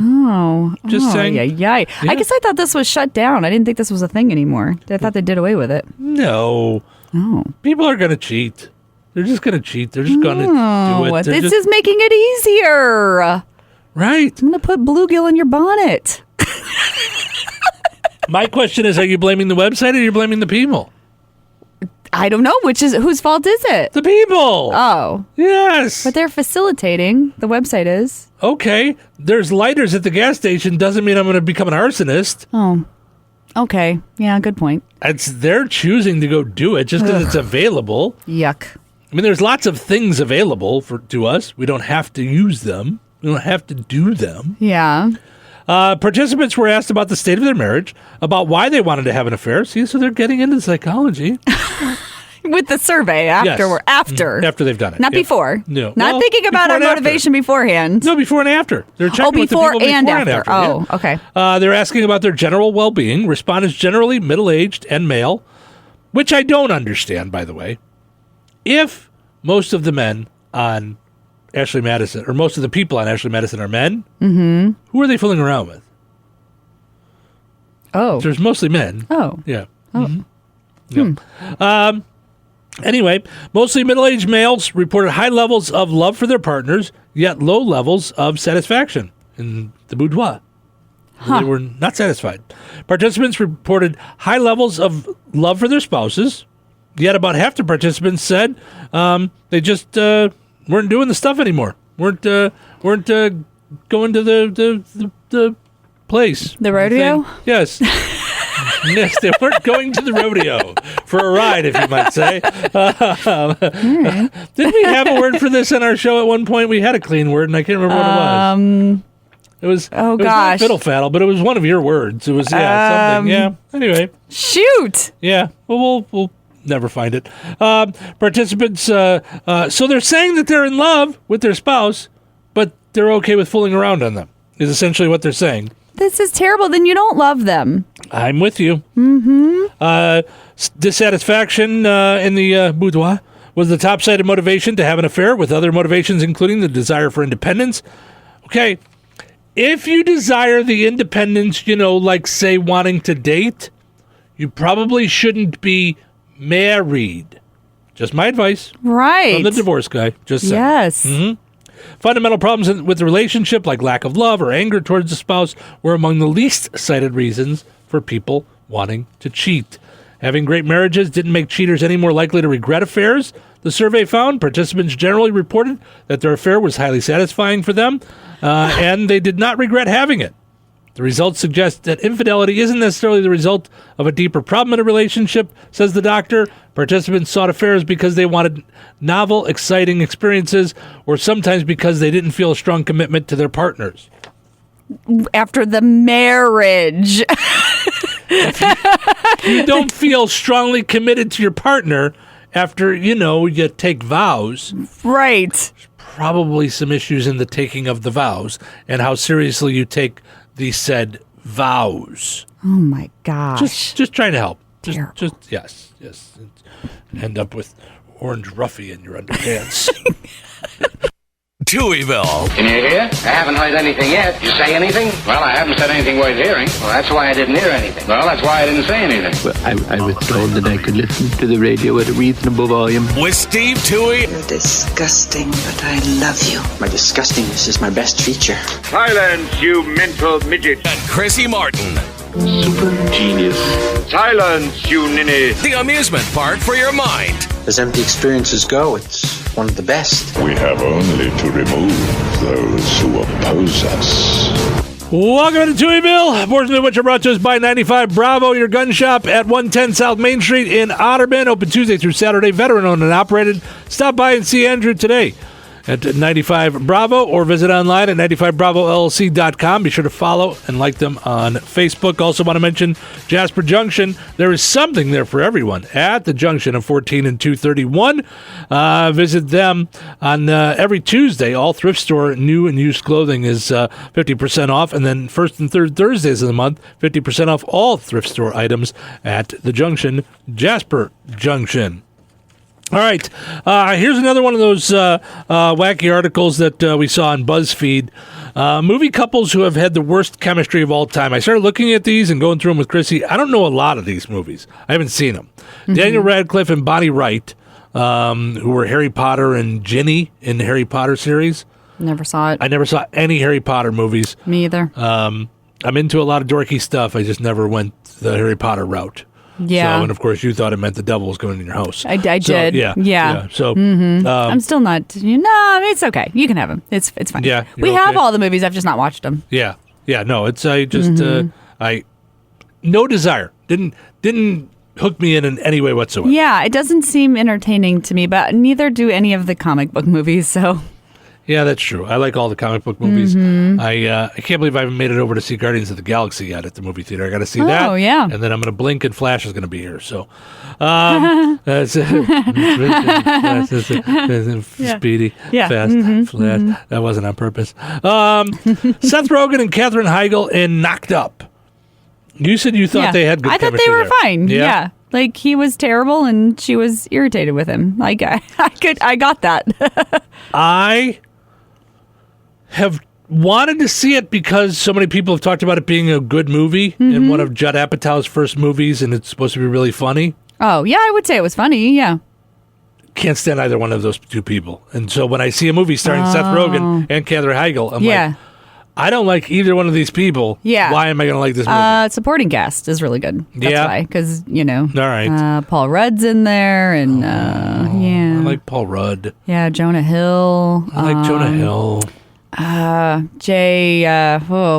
just saying. Yeah. I guess I thought this was shut down. I didn't think this was a thing anymore. I thought they did away with it. No. Oh. People are going to cheat. They're just going to cheat. They're just going to do it. This is making it easier. Right. I'm going to put bluegill in your bonnet. My question is, are you blaming the website or are you blaming the people? I don't know. Whose fault is it? The people. Oh. Yes. But they're facilitating. The website is. Okay. There's lighters at the gas station. Doesn't mean I'm going to become an arsonist. Oh. Okay. Yeah, good point. They're choosing to go do it just because it's available. Yuck. I mean, there's lots of things available to us. We don't have to use them. We don't have to do them. Yeah. Participants were asked about the state of their marriage, about why they wanted to have an affair. See, so they're getting into psychology. With the survey after. After they've done it. Not before. No. Not thinking about our motivation beforehand. No, before and after. They're checking with the before people and before after. and after. Oh, Yeah. okay. They're asking about their general well-being. Respondents generally middle-aged and male, which I don't understand, by the way. If most of the men on Ashley Madison, or most of the people on Ashley Madison are men, who are they fooling around with? Oh. There's mostly men. Oh. Yeah. Oh. Yeah. Anyway, mostly middle-aged males reported high levels of love for their partners, yet low levels of satisfaction in the boudoir. They were not satisfied. Participants reported high levels of love for their spouses, yet about half the participants said they just weren't doing the stuff anymore. Weren't going to the place. The rodeo? Yes. Yes, they weren't going to the rodeo for a ride, if you might say. Didn't we have a word for this in our show at one point? We had a clean word, and I can't remember what it was. It was not fiddle faddle, but it was one of your words. It was something. Yeah. Anyway. Shoot. Yeah. Well, we'll never find it. Participants. So they're saying that they're in love with their spouse, but they're okay with fooling around on them. Is essentially what they're saying. This is terrible. Then you don't love them. I'm with you. Mm-hmm. Dissatisfaction in the boudoir was the top-cited motivation to have an affair, with other motivations including the desire for independence. Okay, if you desire the independence, like, say, wanting to date, you probably shouldn't be married. Just my advice. Right. From the divorce guy. Just saying. Yes. Mm-hmm. Fundamental problems with the relationship, like lack of love or anger towards the spouse, were among the least cited reasons for people wanting to cheat. Having great marriages didn't make cheaters any more likely to regret affairs. The survey found participants generally reported that their affair was highly satisfying for them, and they did not regret having it. The results suggest that infidelity isn't necessarily the result of a deeper problem in a relationship, says the doctor. Participants sought affairs because they wanted novel, exciting experiences, or sometimes because they didn't feel a strong commitment to their partners. After the marriage. You don't feel strongly committed to your partner after, you take vows. Right. There's probably some issues in the taking of the vows and how seriously you take the said vows. Oh my gosh. Just trying to help. Just yes. End up with orange roughy in your underpants. Touhyville. Can you hear? I haven't heard anything yet. You say anything? Well, I haven't said anything worth hearing. Well, that's why I didn't hear anything. Well, that's why I didn't say anything. Well, I was told that I could listen to the radio at a reasonable volume. With Steve Touhy. You're disgusting, but I love you. My disgustingness is my best feature. Silence, you mental midget. And Chrissy Martin. Super genius. Silence, you ninny. The amusement park for your mind. As empty experiences go, it's one of the best. We have only to remove those who oppose us. Welcome to Touhyville, a portion of which are brought to us by 95 Bravo, your gun shop at 110 South Main Street in Otterburn. Open Tuesday through Saturday, veteran-owned and operated. Stop by and see Andrew today. at 95 Bravo or visit online at 95BravoLLC.com. Be sure to follow and like them on Facebook. Also want to mention Jasper Junction. There is something there for everyone at the junction of 14 and 231. Visit them on every Tuesday. All thrift store new and used clothing is 50% off. And then first and third Thursdays of the month, 50% off all thrift store items at the junction, Jasper Junction. All right, here's another one of those wacky articles that we saw on BuzzFeed. Movie couples who have had the worst chemistry of all time. I started looking at these and going through them with Chrissy. I don't know a lot of these movies. I haven't seen them. Mm-hmm. Daniel Radcliffe and Bonnie Wright, who were Harry Potter and Ginny in the Harry Potter series. Never saw it. I never saw any Harry Potter movies. Me either. I'm into a lot of dorky stuff. I just never went the Harry Potter route. Yeah. So, and of course, you thought it meant the devil was going in your house. I did. Yeah. So, I'm still not. It's okay. You can have them. It's fine. Yeah. We have all the movies. I've just not watched them. Yeah. No. It's I just no desire. Didn't hook me in any way whatsoever. Yeah. It doesn't seem entertaining to me, but neither do any of the comic book movies. So. Yeah, that's true. I like all the comic book movies. I can't believe I haven't made it over to see Guardians of the Galaxy yet at the movie theater. I got to see that. Oh, yeah. And then I'm going to blink and Flash is going to be here. So, Speedy, fast, Flash. That wasn't on purpose. Seth Rogen and Katherine Heigl in Knocked Up. You said you thought they had good chemistry. I thought they were fine. Yeah. Like, he was terrible and she was irritated with him. Like, I got that. I have wanted to see it because so many people have talked about it being a good movie and one of Judd Apatow's first movies, and it's supposed to be really funny. Oh, yeah, I would say it was funny, yeah. Can't stand either one of those two people. And so when I see a movie starring Seth Rogen and Katherine Heigl, I'm like, I don't like either one of these people. Yeah. Why am I going to like this movie? Supporting cast is really good. That's why. Because, All right. Paul Rudd's in there, and I like Paul Rudd. Yeah, Jonah Hill. I like Jonah Hill.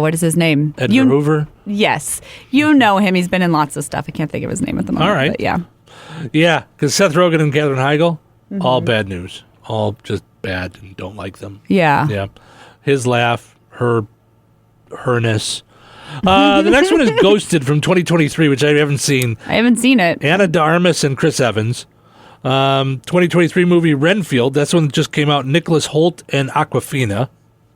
What is his name? Edgar Hoover? Yes. You know him. He's been in lots of stuff. I can't think of his name at the moment. All right. But yeah. Yeah, because Seth Rogen and Katherine Heigl, all bad news. All just bad and don't like them. Yeah. Yeah. His laugh, herness. The next one is Ghosted from 2023, which I haven't seen. I haven't seen it. Anna de Armas and Chris Evans. 2023 movie Renfield. That's one that just came out. Nicholas Hoult and Awkwafina.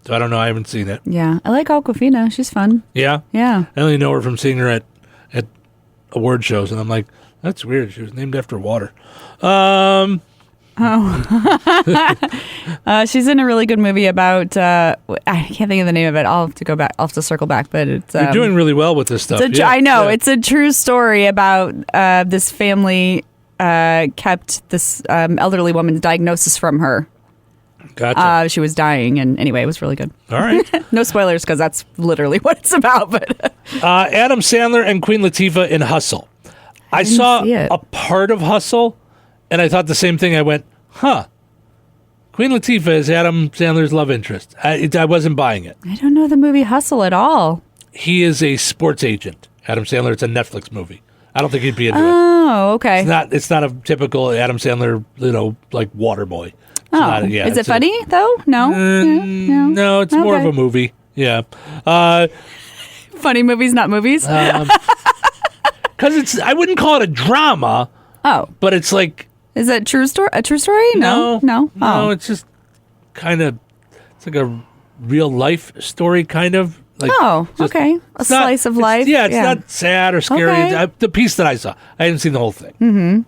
So I don't know. I haven't seen it. Yeah. I like Awkwafina. She's fun. Yeah? Yeah. I only know her from seeing her at award shows, and I'm like, that's weird. She was named after water. She's in a really good movie about I can't think of the name of it. I'll have to go back. I'll have to circle back, but it's you're doing really well with this stuff. I know. It's a true story about this family kept this elderly woman's diagnosis from her. Gotcha. She was dying, and anyway, it was really good. All right. No spoilers, because that's literally what it's about. But Adam Sandler and Queen Latifah in Hustle. I saw a part of Hustle, and I thought the same thing. I went, Queen Latifah is Adam Sandler's love interest. I wasn't buying it. I don't know the movie Hustle at all. He is a sports agent. Adam Sandler. It's a Netflix movie. I don't think he'd be into it. Oh, okay. It's not a typical Adam Sandler, like Waterboy. Is it funny though? No. No, it's more of a movie. Yeah. Funny movies, not movies. Because I wouldn't call it a drama. Oh, but it's like. Is it a true story? No. No, it's just kind of. It's like a real life story, kind of. Like, okay. A slice of life. It's not sad or scary. Okay. The piece that I saw, I hadn't seen the whole thing. Mm-hmm.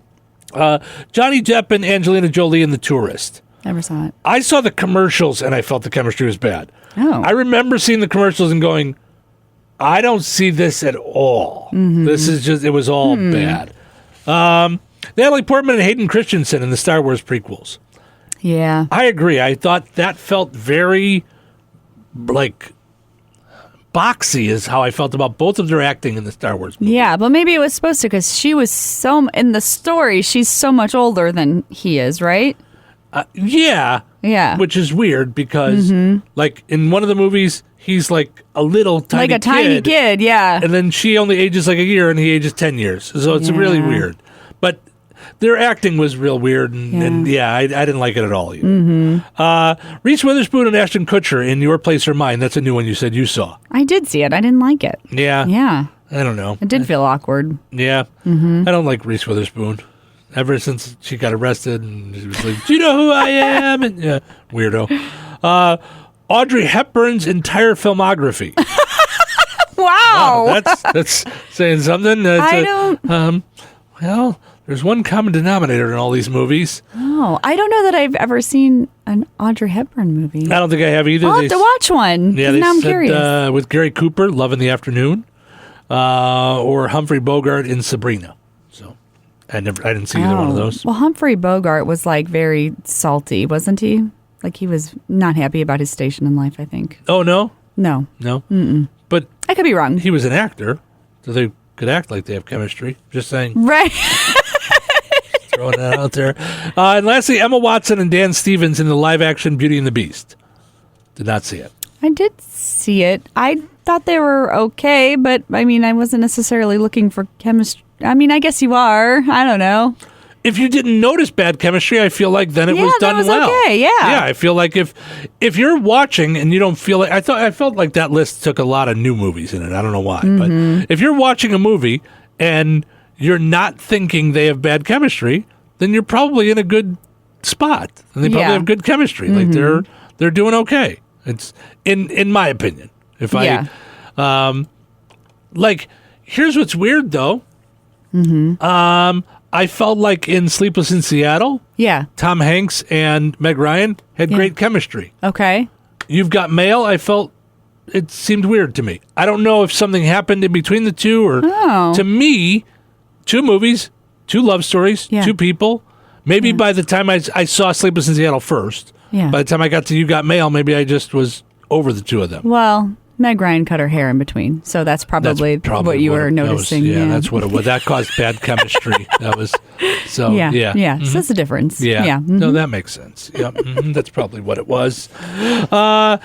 Johnny Depp and Angelina Jolie in The Tourist. Never saw it. I saw the commercials and I felt the chemistry was bad. Oh. I remember seeing the commercials and going, I don't see this at all. Mm-hmm. This is just, it was all bad. Natalie Portman and Hayden Christensen in the Star Wars prequels. Yeah. I agree. I thought that felt very, like, boxy is how I felt about both of their acting in the Star Wars movies. Yeah, but maybe it was supposed to because she was in the story, she's so much older than he is, right? Yeah. Which is weird because, like, in one of the movies, he's like a little tiny kid. Like a tiny kid, yeah. And then she only ages like a year and he ages 10 years. So it's really weird. But their acting was real weird, and I didn't like it at all either. Reese Witherspoon and Ashton Kutcher in Your Place or Mine. That's a new one you said you saw. I did see it. I didn't like it. Yeah. Yeah. I don't know. It did feel awkward. Yeah. I don't like Reese Witherspoon. Ever since she got arrested and she was like, do you know who I am? And weirdo. Audrey Hepburn's entire filmography. Wow. That's saying something. Well, there's one common denominator in all these movies. Oh, I don't know that I've ever seen an Audrey Hepburn movie. I don't think I have either. I'll have to watch one. Yeah, they now I'm said, curious. with Gary Cooper, Love in the Afternoon, or Humphrey Bogart in Sabrina. So I didn't see either one of those. Well, Humphrey Bogart was like very salty, wasn't he? Like he was not happy about his station in life, I think. Oh, no? No. Mm-mm. But I could be wrong. He was an actor, so they could act like they have chemistry. Just saying. Right. Throwing that out there. And lastly, Emma Watson and Dan Stevens in the live-action Beauty and the Beast. Did not see it. I did see it. I thought they were okay, but I mean, I wasn't necessarily looking for chemistry. I mean, I guess you are. I don't know. If you didn't notice bad chemistry, I feel like then it was done well. Okay, yeah. Yeah, I feel like if you're watching and you don't feel like I felt like that list took a lot of new movies in it. I don't know why, but if you're watching a movie and you're not thinking they have bad chemistry, then you're probably in a good spot, and they probably have good chemistry. Like they're doing okay. It's in my opinion. If I like, here's what's weird though. I felt like in Sleepless in Seattle, Tom Hanks and Meg Ryan had great chemistry. Okay. You've Got Mail, I felt it seemed weird to me. I don't know if something happened in between the two, or to me, two movies, two love stories, two people. Maybe by the time I saw Sleepless in Seattle first, by the time I got to You Got Mail, maybe I just was over the two of them. Well, Meg Ryan cut her hair in between, so that's probably what you were noticing. That's what it was. That caused bad chemistry. That was so. Yeah. So that's the difference. Yeah. No, that makes sense. Yeah, that's probably what it was. While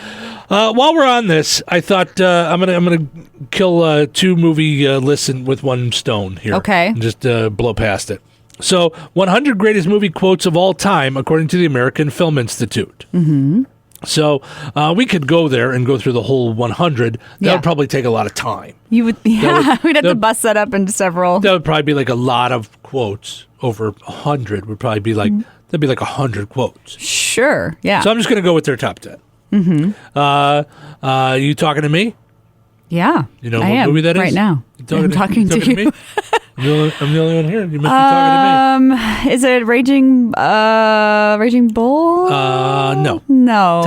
we're on this, I thought I'm gonna kill two movie lists with one stone here. Okay. And just blow past it. So, 100 greatest movie quotes of all time, according to the American Film Institute. So we could go there and go through the whole 100. That would probably take a lot of time. You would, we'd have to bust that up into several. That would probably be like a lot of quotes. Over 100 would probably be like that'd be like 100 quotes. Sure, yeah. So I'm just going to go with their top 10. You talking to me? Yeah, you know what movie that is right now. I'm talking to you. Me? I'm the only one here. You must be talking to me. Is it Raging Bull? No.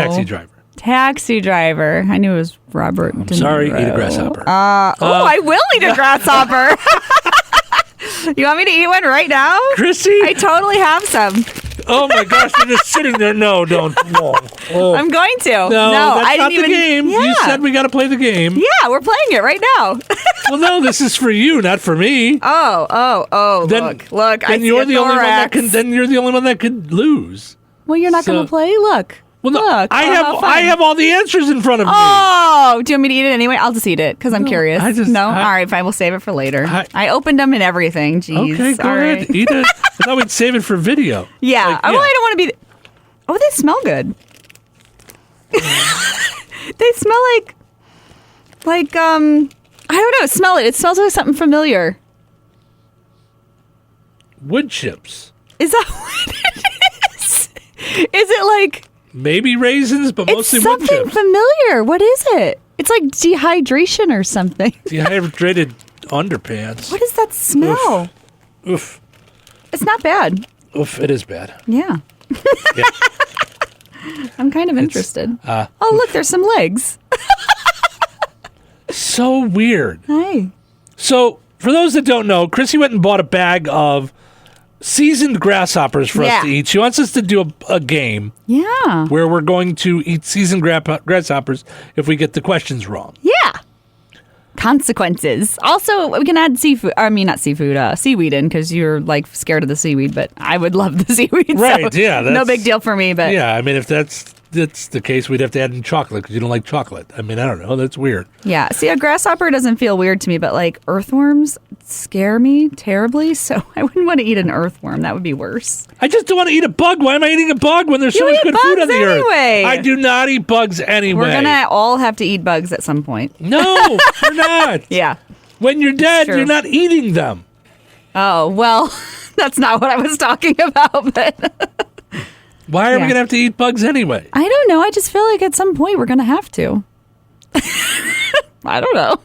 Taxi Driver. I knew it was Robert. I'm sorry, eat a grasshopper. I will eat a grasshopper. You want me to eat one right now? Chrissy? I totally have some. Oh my gosh, you're just sitting there. No, don't. No. Oh. I'm going to. No, that's I not didn't the game. Yeah. You said we got to play the game. Yeah, we're playing it right now. Well, no, this is for you, not for me. Oh. Then, look. Then you're the only one that can. Then you're the only one that could lose. Well, you're not going to play. Look. Well, no, look. I have all the answers in front of me. Oh, do you want me to eat it anyway? I'll just eat it because I'm curious. All right, fine. We'll save it for later. I opened them and everything. Jeez. Okay, go ahead. Eat it. I thought we'd save it for video. Yeah. Well, I don't want to be. Oh, they smell good. They smell like I don't know. Smell it. It smells like something familiar. Wood chips. Is that what it is? Is it like maybe raisins, but mostly wood chips? It's something familiar. What is it? It's like dehydration or something. Dehydrated underpants. What does that smell? Oof. It's not bad. Oof, it is bad. Yeah. Yeah. I'm kind of interested. Look, there's some legs. So weird. Hi. So, for those that don't know, Chrissy went and bought a bag of seasoned grasshoppers for us to eat. She wants us to do a game. Yeah. Where we're going to eat seasoned grasshoppers if we get the questions wrong. Yeah. Consequences. Also, we can add seafood. I mean, not seafood, seaweed in because you're like scared of the seaweed, but I would love the seaweed. Right, so yeah. No big deal for me, but. Yeah, I mean, if that's that's the case, we'd have to add in chocolate because you don't like chocolate. I mean, I don't know. That's weird. Yeah. See, a grasshopper doesn't feel weird to me, but like earthworms scare me terribly. So I wouldn't want to eat an earthworm. That would be worse. I just don't want to eat a bug. Why am I eating a bug when there's so much good food on the earth? I do not eat bugs anyway. We're going to all have to eat bugs at some point. No, we're not. Yeah. When you're dead, you're not eating them. Oh, well, that's not what I was talking about, but... Why are we going to have to eat bugs anyway? I don't know. I just feel like at some point we're going to have to. I don't know.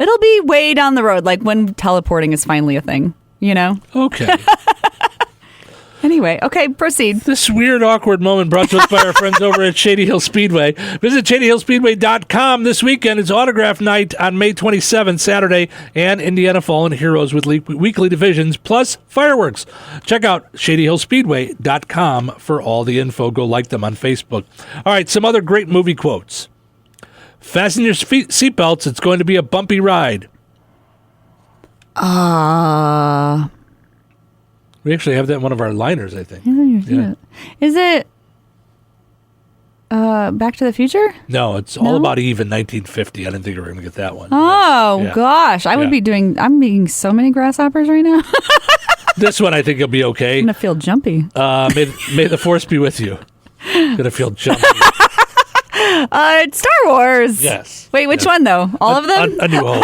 It'll be way down the road, like when teleporting is finally a thing, you know? Okay. Anyway, okay, proceed. This weird, awkward moment brought to us by our friends over at Shady Hill Speedway. Visit ShadyHillSpeedway.com this weekend. It's autograph night on May 27th, Saturday, and Indiana Fallen Heroes with weekly divisions, plus fireworks. Check out ShadyHillSpeedway.com for all the info. Go like them on Facebook. All right, some other great movie quotes. Fasten your seatbelts. It's going to be a bumpy ride. We actually have that in one of our liners, I think. Yeah. Is it Back to the Future? No, it's All About Eve in 1950. I didn't think we were going to get that one. Oh, gosh. I'm eating so many grasshoppers right now. This one I think will be okay. I'm going to feel jumpy. May the force be with you. Going to feel jumpy. It's Star Wars. Yes. Wait, which one, though? All of them? A New Hope.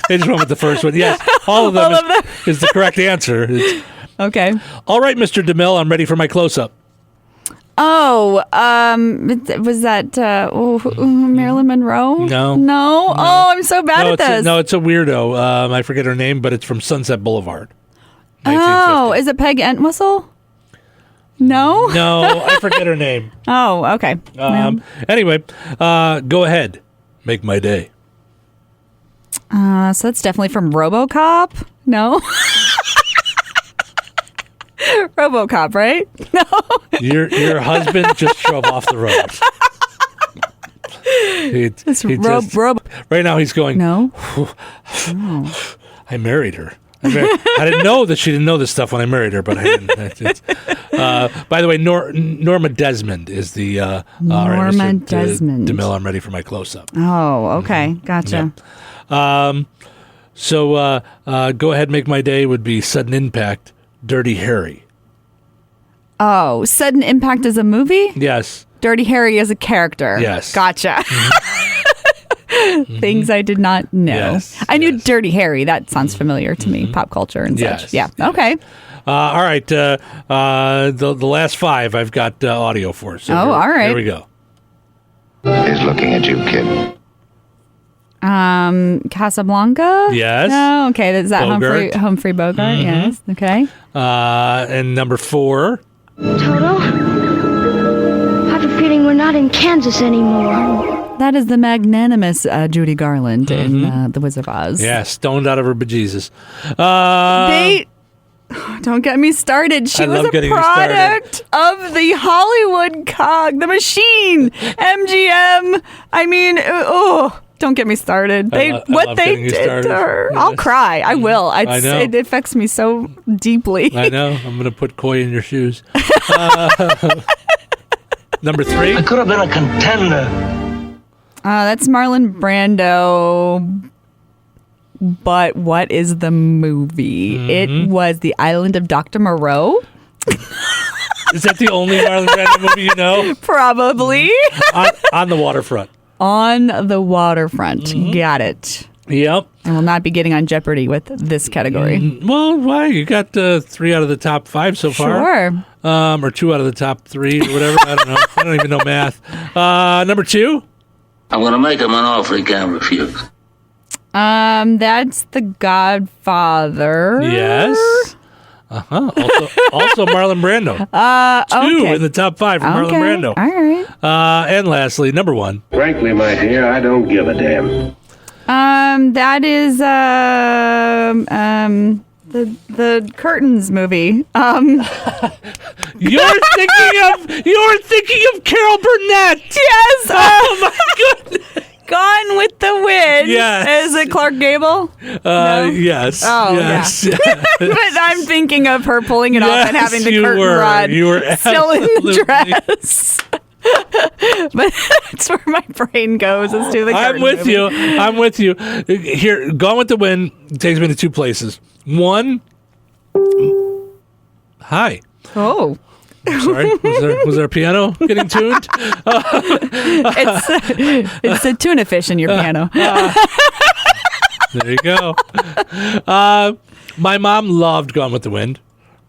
They just went with the first one. Yes, all of them is the correct answer. Okay. All right, Mr. DeMille, I'm ready for my close-up. Oh, was that Marilyn Monroe? No. No? Oh, I'm so bad at this. It's a weirdo. I forget her name, but it's from Sunset Boulevard. Oh, is it Peg Entwistle? No? No, I forget her name. Oh, okay. Anyway, go ahead. Make my day. So that's definitely from RoboCop? No? RoboCop, right? No. Your husband just drove off the road. Right now he's going, no. I married her. I didn't know that she didn't know this stuff when I married her, but I didn't. By the way, Norma Desmond is the... Norma Desmond. DeMille, I'm ready for my close-up. Oh, okay. Gotcha. Yeah. So go ahead, make my day would be Sudden Impact, Dirty Harry. Oh, Sudden Impact is a movie? Yes. Dirty Harry is a character? Yes. Gotcha. Mm-hmm. Things I did not know. Yes, I knew Dirty Harry. That sounds familiar to me, pop culture and such. Yeah, okay. All right, the last five I've got audio for. So all right. Here we go. He's looking at you, kid. Casablanca? Yes. Oh, okay. Is that Humphrey Bogart? Mm-hmm. Yes. Okay. And number 4. Toto, I have a feeling we're not in Kansas anymore. That is the magnanimous Judy Garland in The Wizard of Oz. Yeah, stoned out of her bejesus. Don't get me started. She was a product of the Hollywood cog, the machine, MGM. I mean, don't get me started. What they did to her. Yes. I'll cry. I will. I know. It affects me so deeply. I know. I'm going to put koi in your shoes. Number 3. I could have been a contender. That's Marlon Brando. But what is the movie? It was The Island of Dr. Moreau. Is that the only Marlon Brando movie you know? Probably. On the waterfront. On the waterfront. Got it. Yep. I will not be getting on Jeopardy with this category. Well, why? You got 3 out of the top 5 so far. Sure. Or 2 out of the top 3 or whatever. I don't know. I don't even know math. Number 2. I'm going to make him an offer he can't refuse. That's The Godfather. Yes. Also Marlon Brando. 2 in the top 5 for Marlon Brando. All right. And lastly, number 1. Frankly, my dear, I don't give a damn. That is the Curtains movie. You're thinking of Carol Burnett. Yes. Oh my goodness. Gone with the Wind. Yes. Is it Clark Gable? No? Yes. Oh, yes. yeah. But I'm thinking of her pulling it off and having the curtain rod You were still in the dress. But that's where my brain goes. Is to the I'm with movie. you. I'm with you. Here, Gone with the Wind takes me to two places. One, hi. Oh. Sorry, was there a piano getting tuned? It's a tuna fish in your piano. There you go. My mom loved Gone with the Wind.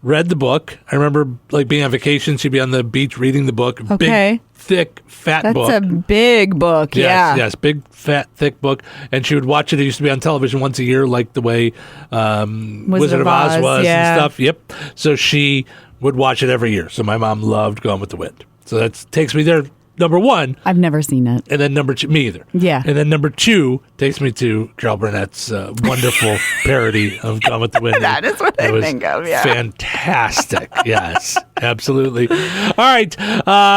Read the book. I remember like being on vacation. She'd be on the beach reading the book. Okay. Big, thick, fat book. That's a big book. Yes, yes, big, fat, thick book. And she would watch it. It used to be on television once a year, like the way Wizard of Oz was and stuff. Yep. So she would watch it every year. So my mom loved Gone with the Wind. So that takes me there. Number one. I've never seen it. And then number two, me either. Yeah. And then number two takes me to Carol Burnett's wonderful parody of Gone with the Wind. That is what I think of, yeah. Fantastic. Yes, absolutely. All right.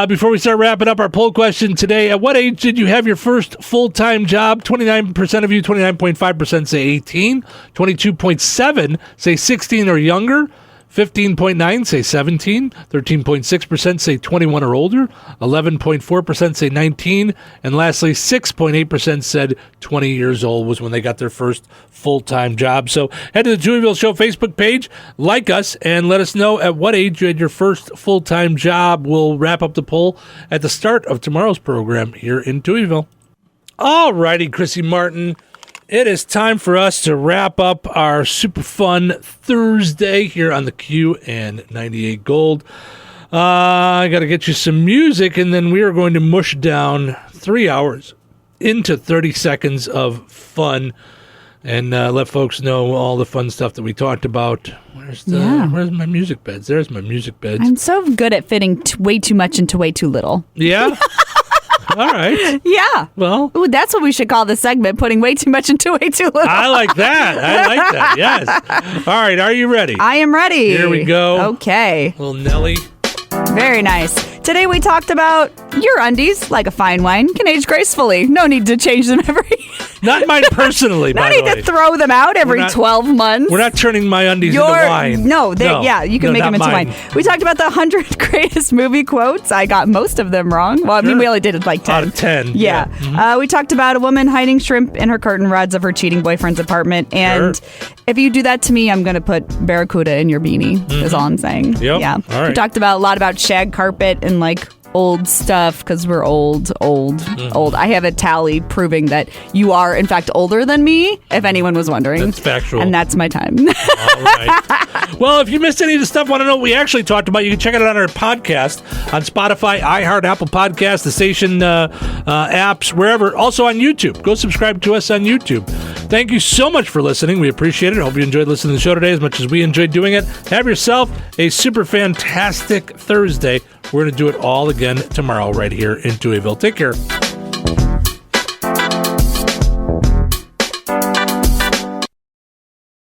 Before we start wrapping up our poll question today, at what age did you have your first full-time job? 29% of you, 29.5% say 18. 22.7% say 16 or younger. 15.9% say 17, 13.6% say 21 or older, 11.4% say 19, and lastly, 6.8% said 20 years old was when they got their first full-time job. So head to the Touhyville Show Facebook page, like us, and let us know at what age you had your first full-time job. We'll wrap up the poll at the start of tomorrow's program here in Touhyville. All righty, Chrissy Martin. It is time for us to wrap up our super fun Thursday here on the Q and 98 Gold. I got to get you some music, and then we are going to mush down 3 hours into 30 seconds of fun and let folks know all the fun stuff that we talked about. Where's my music beds? There's my music beds. I'm so good at fitting way too much into way too little. Yeah? All right. Yeah. Well, ooh, that's what we should call the segment, putting way too much into way too little. I like that. Yes. All right. Are you ready? I am ready. Here we go. Okay. Little Nelly. Very nice. Today we talked about your undies, like a fine wine, can age gracefully. No need to change them every... Not mine personally, by the way. No need to throw them out every 12 months. We're not turning my undies into wine. No, yeah, you can make them into wine. We talked about the 100 greatest movie quotes. I got most of them wrong. Well, I mean, we only did like 10. Out of 10. Yeah. Mm-hmm. We talked about a woman hiding shrimp in her curtain rods of her cheating boyfriend's apartment. And if you do that to me, I'm going to put Barracuda in your beanie, is all I'm saying. Yep. Yeah. All right. We talked about a lot about shag carpet and like old stuff because we're old. I have a tally proving that you are, in fact, older than me, if anyone was wondering. That's factual. And that's my time. All right. Well, if you missed any of the stuff, want to know what we actually talked about, you can check it out on our podcast on Spotify, iHeart, Apple Podcasts, the station apps, wherever. Also on YouTube. Go subscribe to us on YouTube. Thank you so much for listening. We appreciate it. Hope you enjoyed listening to the show today as much as we enjoyed doing it. Have yourself a super fantastic Thursday. We're going to do it all again tomorrow right here in Touhyville. Take care.